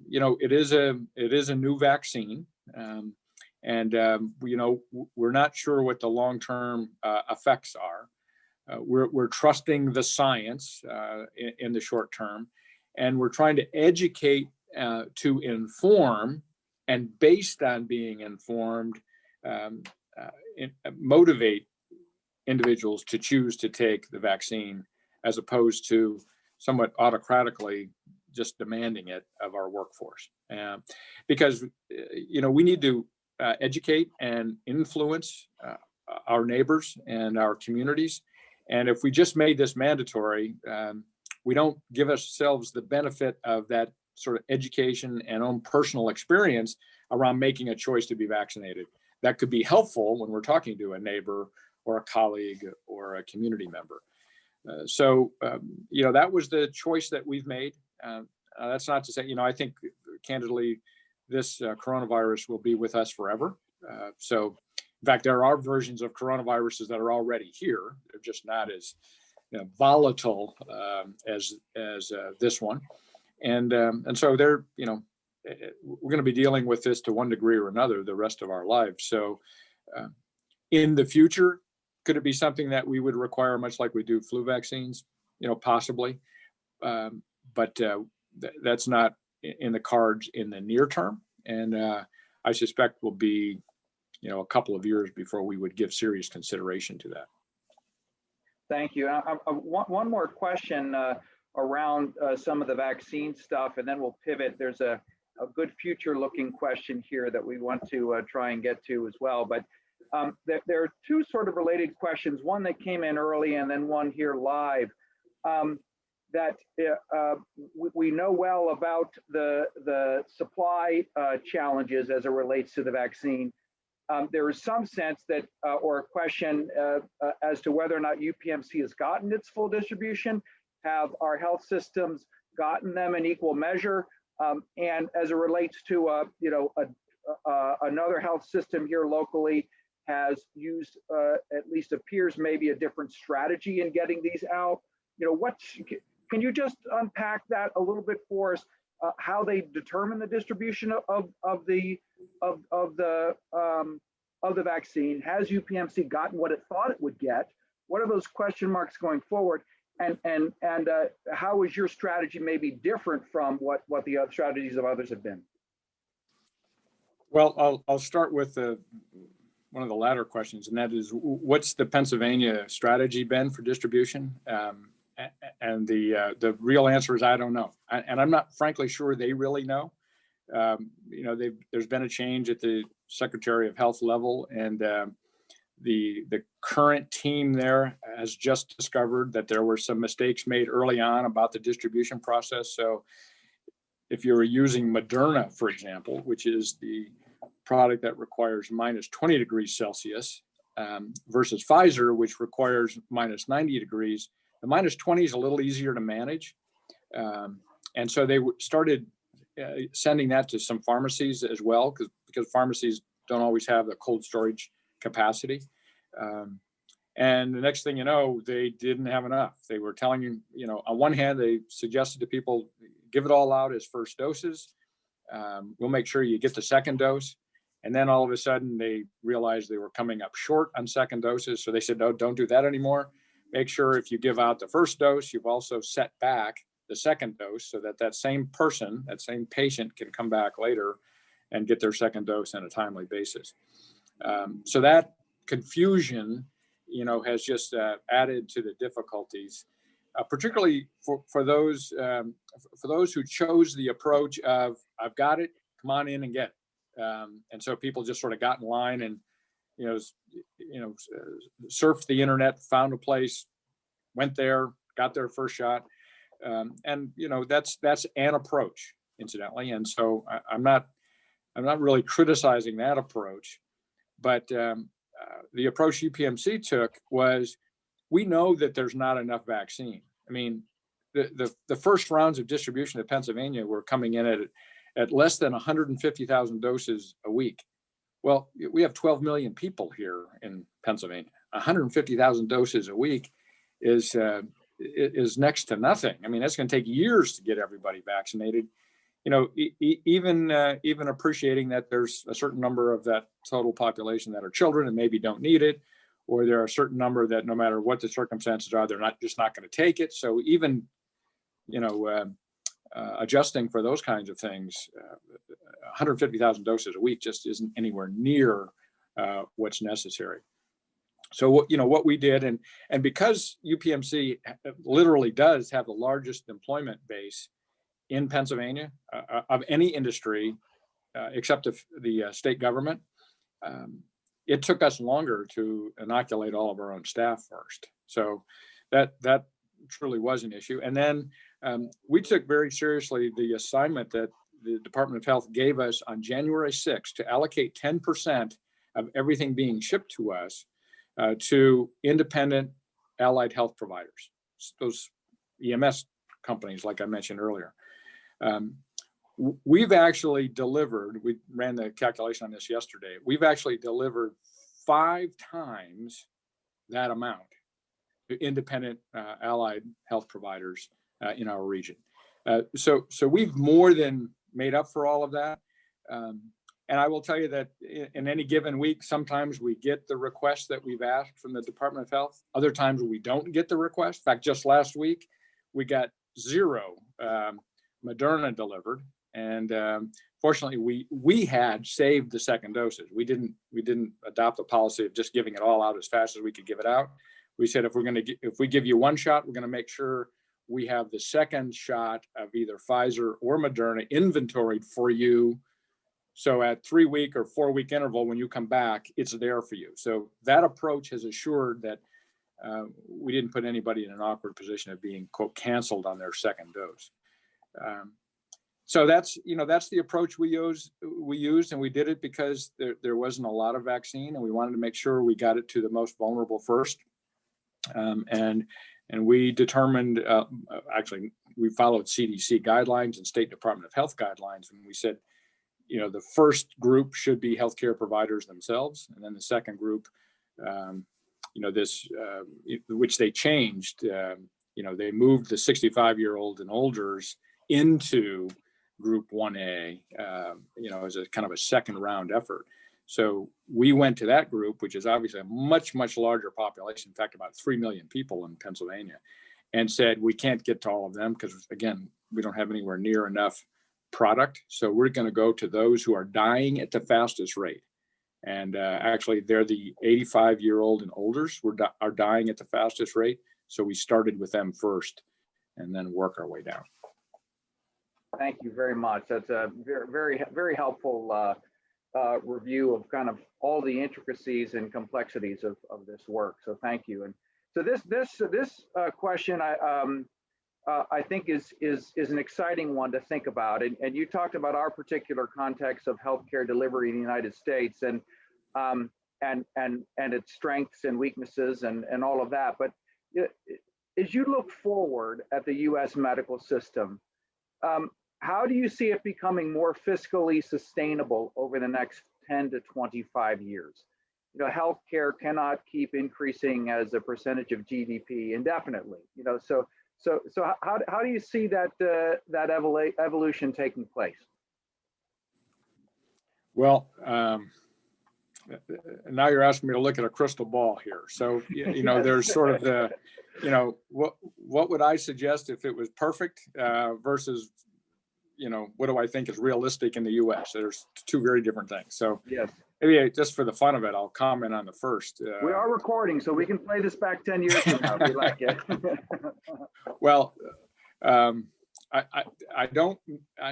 it is a new vaccine. We're not sure what the long-term effects are. We're trusting the science in the short term, and we're trying to educate to inform, and based on being informed, motivate individuals to choose to take the vaccine, as opposed to somewhat autocratically just demanding it of our workforce. Because we need to educate and influence our neighbors and our communities. And if we just made this mandatory, we don't give ourselves the benefit of that sort of education and own personal experience around making a choice to be vaccinated. That could be helpful when we're talking to a neighbor or a colleague or a community member. That was the choice that we've made. That's not to say, I think candidly, this coronavirus will be with us forever. In fact, there are versions of coronaviruses that are already here. They're just not as volatile as this one. And so they're, we're going to be dealing with this to one degree or another the rest of our lives. So in the future, could it be something that we would require, much like we do flu vaccines? Possibly. But that's not in the cards in the near term. And I suspect will be, a couple of years before we would give serious consideration to that. Thank you. One more question around some of the vaccine stuff, and then we'll pivot. There's a good future-looking question here that we want to try and get to as well. But there are two sort of related questions, one that came in early and then one here live. That we know well about the supply challenges as it relates to the vaccine. There is some sense that, or a question as to whether or not UPMC has gotten its full distribution. Have our health systems gotten them in equal measure? And as it relates to, another health system here locally has used, at least appears maybe a different strategy in getting these out. Can you just unpack that a little bit for us? How they determine the distribution of the vaccine? Has UPMC gotten what it thought it would get? What are those question marks going forward? And how is your strategy maybe different from what the other strategies of others have been? Well, I'll start with one of the latter questions, and that is, what's the Pennsylvania strategy been for distribution? And the real answer is, I don't know. And I'm not frankly sure they really know. There's been a change at the Secretary of Health level, and the current team there has just discovered that there were some mistakes made early on about the distribution process. So if you're using Moderna, for example, which is the product that requires minus 20 degrees Celsius versus Pfizer, which requires minus 90 degrees, the minus 20 is a little easier to manage. And so they started sending that to some pharmacies as well, because pharmacies don't always have the cold storage capacity. And the next thing you know, they didn't have enough. They were telling you, on one hand, they suggested to people, give it all out as first doses. We'll make sure you get the second dose. And then all of a sudden they realized they were coming up short on second doses. So they said, no, don't do that anymore. Make sure if you give out the first dose, you've also set back the second dose so that that same person, that same patient can come back later and get their second dose on a timely basis. So that confusion, has just added to the difficulties, particularly for those who chose the approach of, I've got it, come on in and get it. And so people just sort of got in line and, surfed the internet, found a place, went there, got their first shot. And that's an approach, incidentally. And so I'm not really criticizing that approach, but the approach UPMC took was, we know that there's not enough vaccine. I mean, the first rounds of distribution at Pennsylvania were coming in at less than 150,000 doses a week. Well, we have 12 million people here in Pennsylvania. 150,000 doses a week is is next to nothing. I mean, it's going to take years to get everybody vaccinated. Even appreciating that there's a certain number of that total population that are children and maybe don't need it, or there are a certain number that no matter what the circumstances are, they're not going to take it. So even, adjusting for those kinds of things, 150,000 doses a week just isn't anywhere near what's necessary. So what we did, and because UPMC literally does have the largest employment base in Pennsylvania of any industry except the state government, it took us longer to inoculate all of our own staff first. So that truly was an issue. And then we took very seriously the assignment that the Department of Health gave us on January 6th to allocate 10% of everything being shipped to us to independent allied health providers, those EMS companies, like I mentioned earlier. We've actually delivered, we ran the calculation on this yesterday, we've actually delivered 5 times that amount to independent allied health providers in our region. So we've more than made up for all of that. And I will tell you that in any given week, sometimes we get the request that we've asked from the Department of Health. Other times we don't get the request. In fact, just last week, we got 0 Moderna delivered. And fortunately, we had saved the second doses. We didn't adopt a policy of just giving it all out as fast as we could give it out. We said, if we give you 1 shot, we're going to make sure we have the second shot of either Pfizer or Moderna inventoried for you. So at 3-week or 4-week interval, when you come back, it's there for you. So that approach has assured that we didn't put anybody in an awkward position of being, quote, canceled on their second dose. So that's the approach we used, and we did it because there wasn't a lot of vaccine, and we wanted to make sure we got it to the most vulnerable first. And we determined, actually, we followed CDC guidelines and State Department of Health guidelines, and we said, the first group should be healthcare providers themselves, and then the second group, which they changed. They moved the 65-year-old and olders into Group 1A, as a kind of a second round effort. So we went to that group, which is obviously a much, much larger population, in fact, about 3 million people in Pennsylvania, and said, we can't get to all of them because, again, we don't have anywhere near enough product. So we're going to go to those who are dying at the fastest rate. And actually, they're the 85-year-old and olders are dying at the fastest rate. So we started with them first and then work our way down. Thank you very much. That's a very, very, very helpful review of kind of all the intricacies and complexities of this work. So thank you. And so this question I think is an exciting one to think about. And you talked about our particular context of healthcare delivery in the United States and its strengths and weaknesses and all of that. But as you look forward at the U.S. medical system, how do you see it becoming more fiscally sustainable over the next 10 to 25 years? Healthcare cannot keep increasing as a percentage of GDP indefinitely. So how do you see that evolution taking place? Well, now you're asking me to look at a crystal ball here. So there's sort of the, what would I suggest if it was perfect versus what do I think is realistic in the U.S.? There's 2 very different things. So yes, maybe just for the fun of it, I'll comment on the first. We are recording, so we can play this back 10 years from now if we like it. Well, let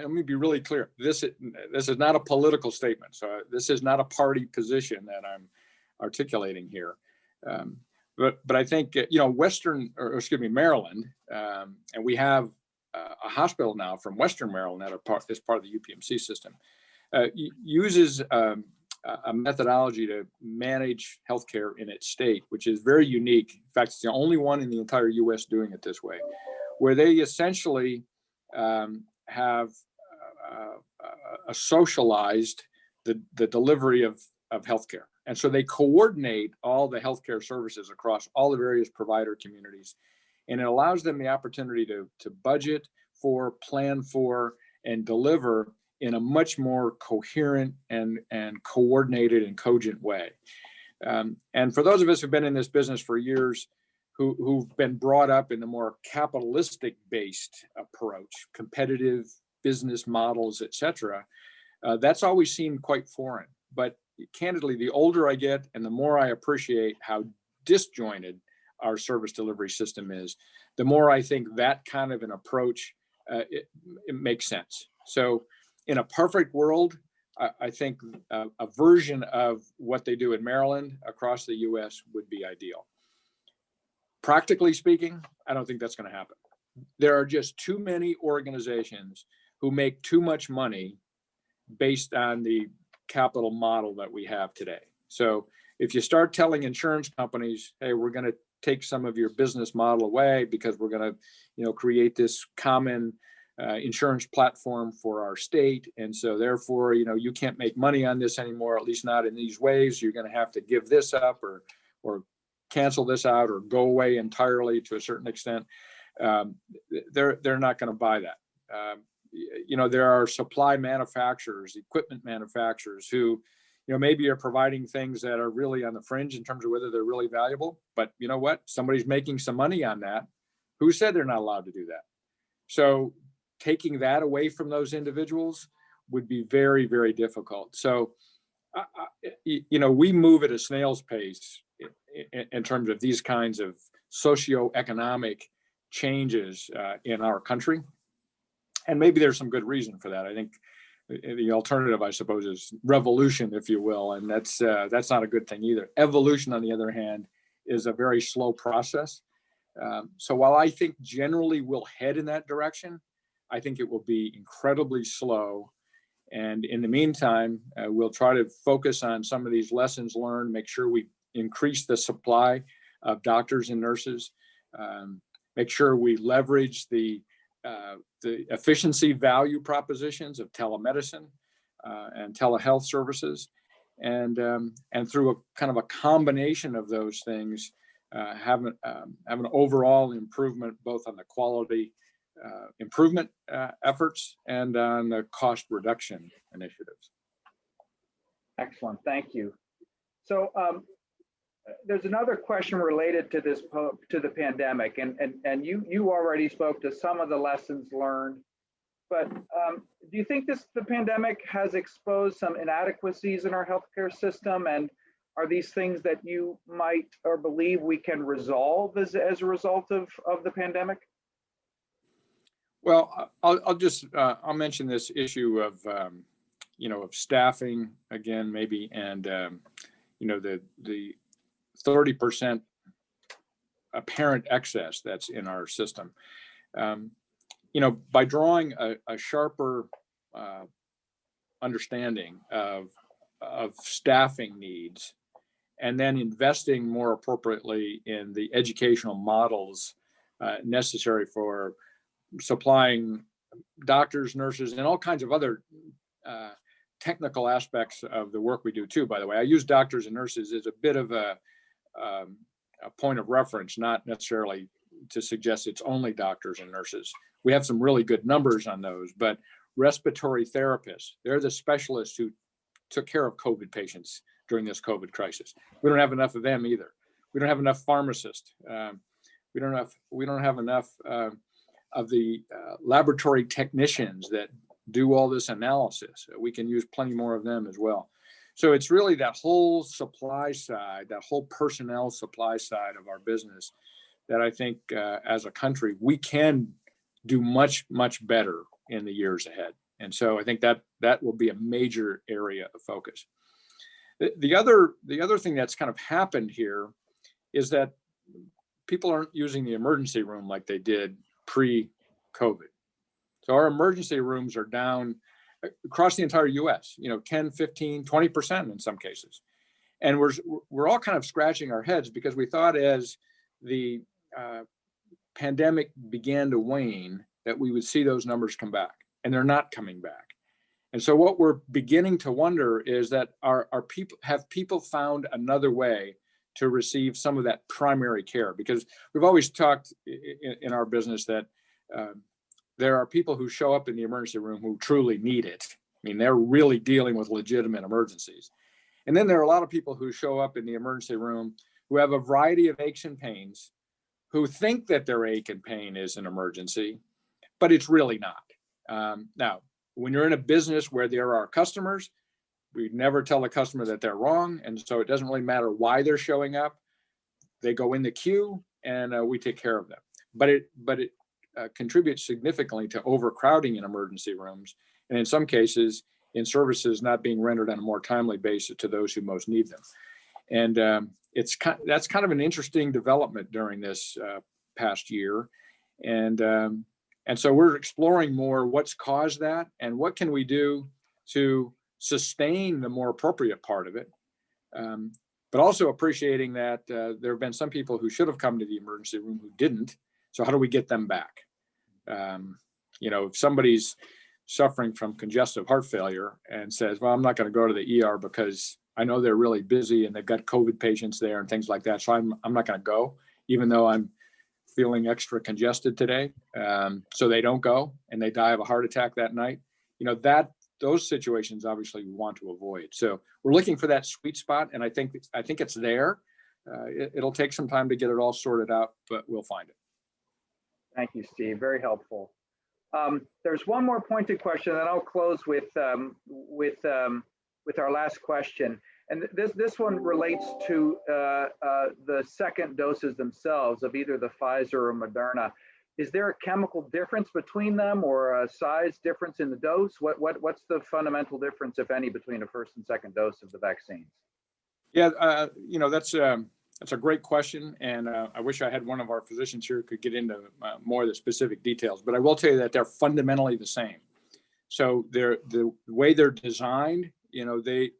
me be really clear. This is not a political statement. So this is not a party position that I'm articulating here. But I think, Maryland, and we have a hospital now from Western Maryland as part of the UPMC system, uses a methodology to manage healthcare in its state, which is very unique. In fact, it's the only one in the entire U.S. doing it this way, where they essentially have socialized the delivery of healthcare. And so they coordinate all the healthcare services across all the various provider communities And it allows them the opportunity to budget for, plan for, and deliver in a much more coherent and coordinated and cogent way. And for those of us who've been in this business for years, who've been brought up in the more capitalistic based approach, competitive business models, et cetera, that's always seemed quite foreign. But candidly, the older I get and the more I appreciate how disjointed our service delivery system is, the more I think that kind of an approach, it makes sense. So in a perfect world, I think a version of what they do in Maryland across the US would be ideal. Practically speaking, I don't think that's going to happen. There are just too many organizations who make too much money based on the capital model that we have today. So if you start telling insurance companies, hey, we're going to take some of your business model away because we're going to, create this common insurance platform for our state, and so therefore, you can't make money on this anymore, at least not in these ways. You're going to have to give this up or cancel this out or go away entirely to a certain extent. They're not going to buy that. There are supply manufacturers, equipment manufacturers who, maybe are providing things that are really on the fringe in terms of whether they're really valuable. But you know what? Somebody's making some money on that. Who said they're not allowed to do that? So taking that away from those individuals would be very, very difficult. So, we move at a snail's pace in terms of these kinds of socioeconomic changes in our country. And maybe there's some good reason for that. I think the alternative, I suppose, is revolution, if you will. And that's not a good thing either. Evolution, on the other hand, is a very slow process. So while I think generally we'll head in that direction, I think it will be incredibly slow. And in the meantime, we'll try to focus on some of these lessons learned, make sure we increase the supply of doctors and nurses, make sure we leverage the efficiency value propositions of telemedicine and telehealth services. And through a kind of a combination of those things, have an overall improvement both on the quality improvement efforts and on the cost reduction initiatives. Excellent, thank you. So there's another question related to this, to the pandemic, and you already spoke to some of the lessons learned, but do you think the pandemic has exposed some inadequacies in our healthcare system, and are these things that you might or believe we can resolve as a result of the pandemic? Well, I'll mention this issue of of staffing again, maybe, and the 30% apparent excess that's in our system. By drawing a sharper understanding of staffing needs, and then investing more appropriately in the educational models necessary for supplying doctors, nurses, and all kinds of other technical aspects of the work we do too, by the way. I use doctors and nurses as a bit of a point of reference, not necessarily to suggest it's only doctors and nurses. We have some really good numbers on those, but respiratory therapists, they're the specialists who took care of COVID patients during this COVID crisis. We don't have enough of them either. We don't have enough pharmacists. We don't have enough of the laboratory technicians that do all this analysis. We can use plenty more of them as well. So it's really that whole supply side, that whole personnel supply side of our business that I think as a country, we can do much, much better in the years ahead. And so I think that will be a major area of focus. The other thing that's kind of happened here is that people aren't using the emergency room like they did pre-COVID. So our emergency rooms are down across the entire US, 10, 15, 20% in some cases. And we're all kind of scratching our heads because we thought as the pandemic began to wane that we would see those numbers come back, and they're not coming back. And so what we're beginning to wonder is that have people found another way to receive some of that primary care, because we've always talked in our business that there are people who show up in the emergency room who truly need it. I mean, they're really dealing with legitimate emergencies. And then there are a lot of people who show up in the emergency room who have a variety of aches and pains, who think that their ache and pain is an emergency, but it's really not. Now, when you're in a business where there are customers, we never tell the customer that they're wrong. And so it doesn't really matter why they're showing up. They go in the queue and we take care of them. But it contributes significantly to overcrowding in emergency rooms. And in some cases, in services not being rendered on a more timely basis to those who most need them. And that's kind of an interesting development during this past year. And so we're exploring more what's caused that and what can we do to sustain the more appropriate part of it. But also appreciating that there have been some people who should have come to the emergency room who didn't. So how do we get them back? If somebody's suffering from congestive heart failure and says, well, I'm not going to go to the ER because I know they're really busy and they've got COVID patients there and things like that. So I'm not going to go, even though I'm feeling extra congested today. So they don't go and they die of a heart attack that night. Those situations obviously we want to avoid. So we're looking for that sweet spot, and I think it's there. It'll take some time to get it all sorted out, but we'll find it. Thank you, Steve. Very helpful. There's one more pointed question, and I'll close with our last question. And this one relates to the second doses themselves of either the Pfizer or Moderna. Is there a chemical difference between them or a size difference in the dose? What's the fundamental difference, if any, between a first and second dose of the vaccines? Yeah, that's a great question. And I wish I had one of our physicians here who could get into more of the specific details, but I will tell you that they're fundamentally the same. So the way they're designed, they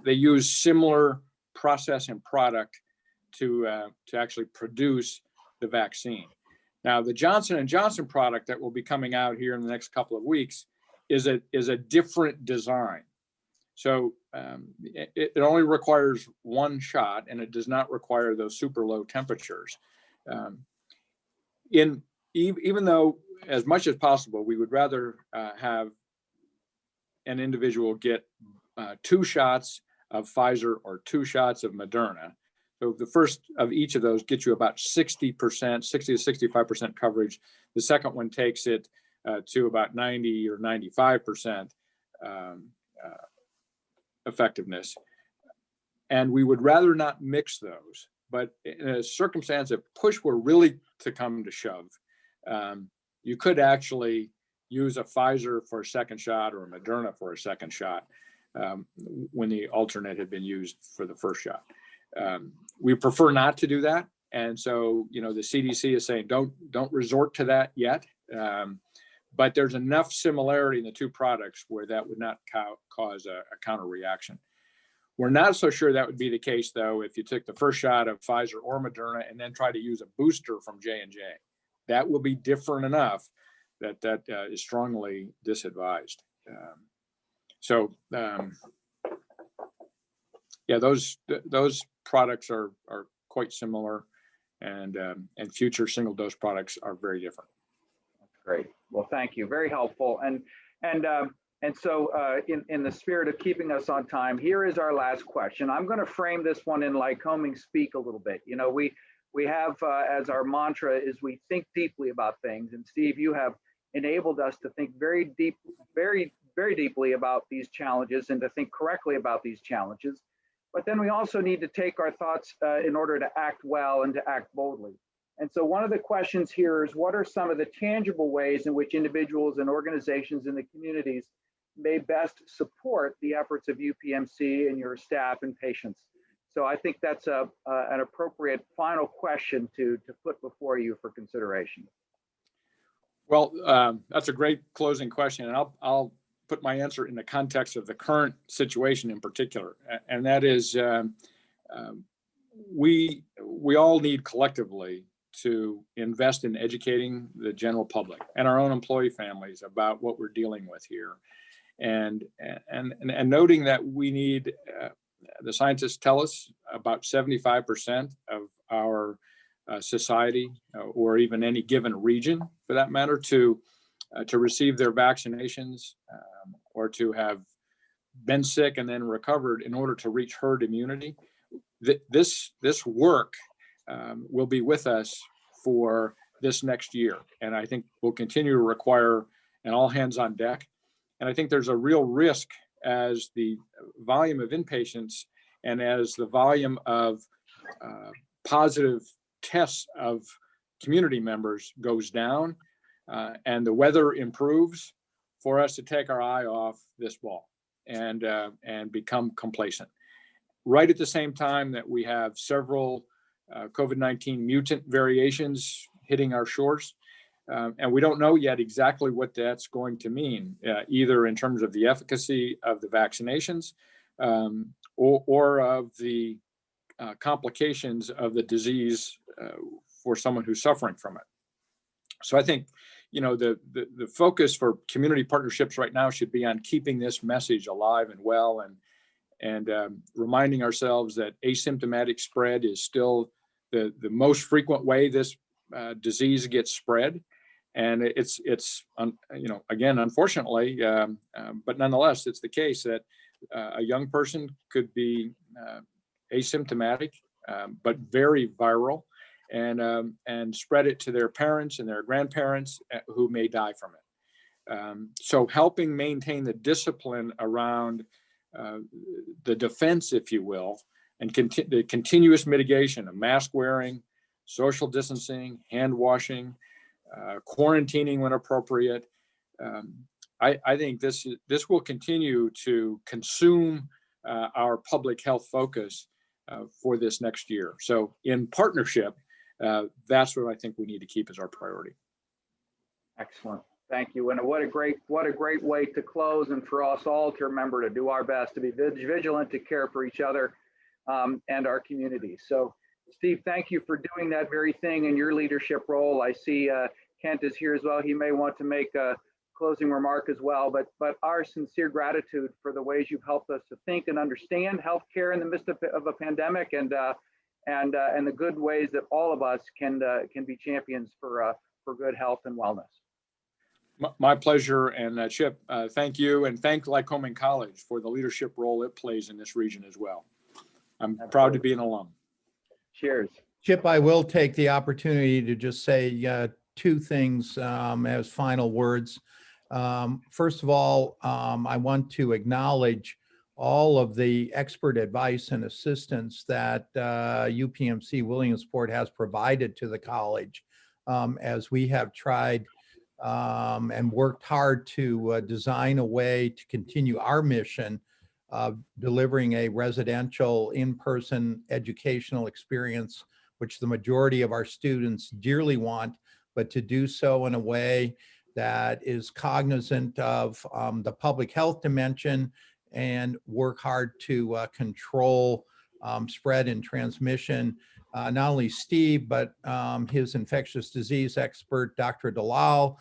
use similar process and product to actually produce the vaccine. Now, the Johnson & Johnson product that will be coming out here in the next couple of weeks is a different design. So it only requires one shot, and it does not require those super low temperatures. Even though, as much as possible, we would rather have an individual get 2 shots of Pfizer or 2 shots of Moderna. So the first of each of those gets you about 60%, 60 to 65% coverage. The second one takes it to about 90 or 95% effectiveness. And we would rather not mix those. But in a circumstance if push were really to come to shove, you could actually use a Pfizer for a second shot or a Moderna for a second shot when the alternate had been used for the first shot. We prefer not to do that. And so, the CDC is saying, don't resort to that yet. But there's enough similarity in the two products where that would not cause a counter reaction. We're not so sure that would be the case, though, if you took the first shot of Pfizer or Moderna and then try to use a booster from J&J. That will be different enough that is strongly disadvised. Yeah, those products are quite similar, and future single dose products are very different. Great. Well, thank you. Very helpful. And so in the spirit of keeping us on time, here is our last question. I'm going to frame this one in Lycoming speak a little bit. We have as our mantra is we think deeply about things. And Steve, you have enabled us to think very deeply about these challenges and to think correctly about these challenges. But then we also need to take our thoughts in order to act well and to act boldly. And so one of the questions here is, what are some of the tangible ways in which individuals and organizations in the communities may best support the efforts of UPMC and your staff and patients? So I think that's an appropriate final question to put before you for consideration. Well, that's a great closing question, and I'll put my answer in the context of the current situation in particular, and that is we all need collectively to invest in educating the general public and our own employee families about what we're dealing with here, and noting that we need the scientists tell us about 75% of our society, or even any given region for that matter, to receive their vaccinations or to have been sick and then recovered in order to reach herd immunity. This work will be with us for this next year, and I think will continue to require an all hands on deck. And I think there's a real risk as the volume of inpatients and as the volume of positive tests of community members goes down and the weather improves, for us to take our eye off this ball and become complacent. Right at the same time that we have several COVID-19 mutant variations hitting our shores, and we don't know yet exactly what that's going to mean, either in terms of the efficacy of the vaccinations or of the complications of the disease for someone who's suffering from it. So I think, the focus for community partnerships right now should be on keeping this message alive and well, and reminding ourselves that asymptomatic spread is still the most frequent way this disease gets spread. And it's again, unfortunately, but nonetheless, it's the case that a young person could be asymptomatic, but very viral, and spread it to their parents and their grandparents who may die from it. So helping maintain the discipline around the defense, if you will, and the continuous mitigation of mask wearing, social distancing, hand washing, quarantining when appropriate. I think this will continue to consume our public health focus for this next year. So in partnership, that's what I think we need to keep as our priority. Excellent. Thank you. And what a great way to close, and for us all to remember to do our best to be vigilant, to care for each other and our community. So Steve, thank you for doing that very thing in your leadership role. I see Kent is here as well. He may want to make a closing remark as well, but our sincere gratitude for the ways you've helped us to think and understand healthcare in the midst of a pandemic, and the good ways that all of us can be champions for good health and wellness. My pleasure. And Chip, thank you, and thank Lycoming College for the leadership role it plays in this region as well. I'm Absolutely. Proud to be an alum. Cheers. Chip, I will take the opportunity to just say two things as final words. First of all, I want to acknowledge all of the expert advice and assistance that UPMC Williamsport has provided to the college as we have tried and worked hard to design a way to continue our mission of delivering a residential in-person educational experience, which the majority of our students dearly want, but to do so in a way that is cognizant of the public health dimension and work hard to control spread and transmission. Not only Steve, but his infectious disease expert, Dr. Dalal,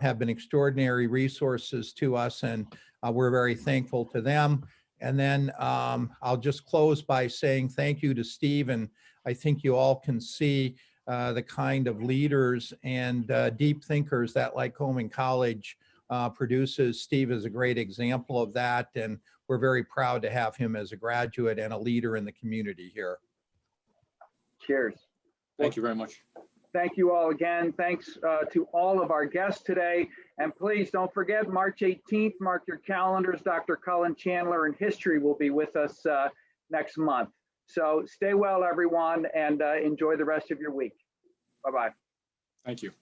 have been extraordinary resources to us, and we're very thankful to them. And then I'll just close by saying thank you to Steve, and I think you all can see the kind of leaders and deep thinkers that Lycoming College produces. Steve is a great example of that, and we're very proud to have him as a graduate and a leader in the community here. Cheers. Thank you very much. Thank you all again. Thanks to all of our guests today. And please don't forget, March 18th, mark your calendars. Dr. Cullen Chandler in history will be with us next month. So stay well, everyone, and enjoy the rest of your week. Bye-bye. Thank you.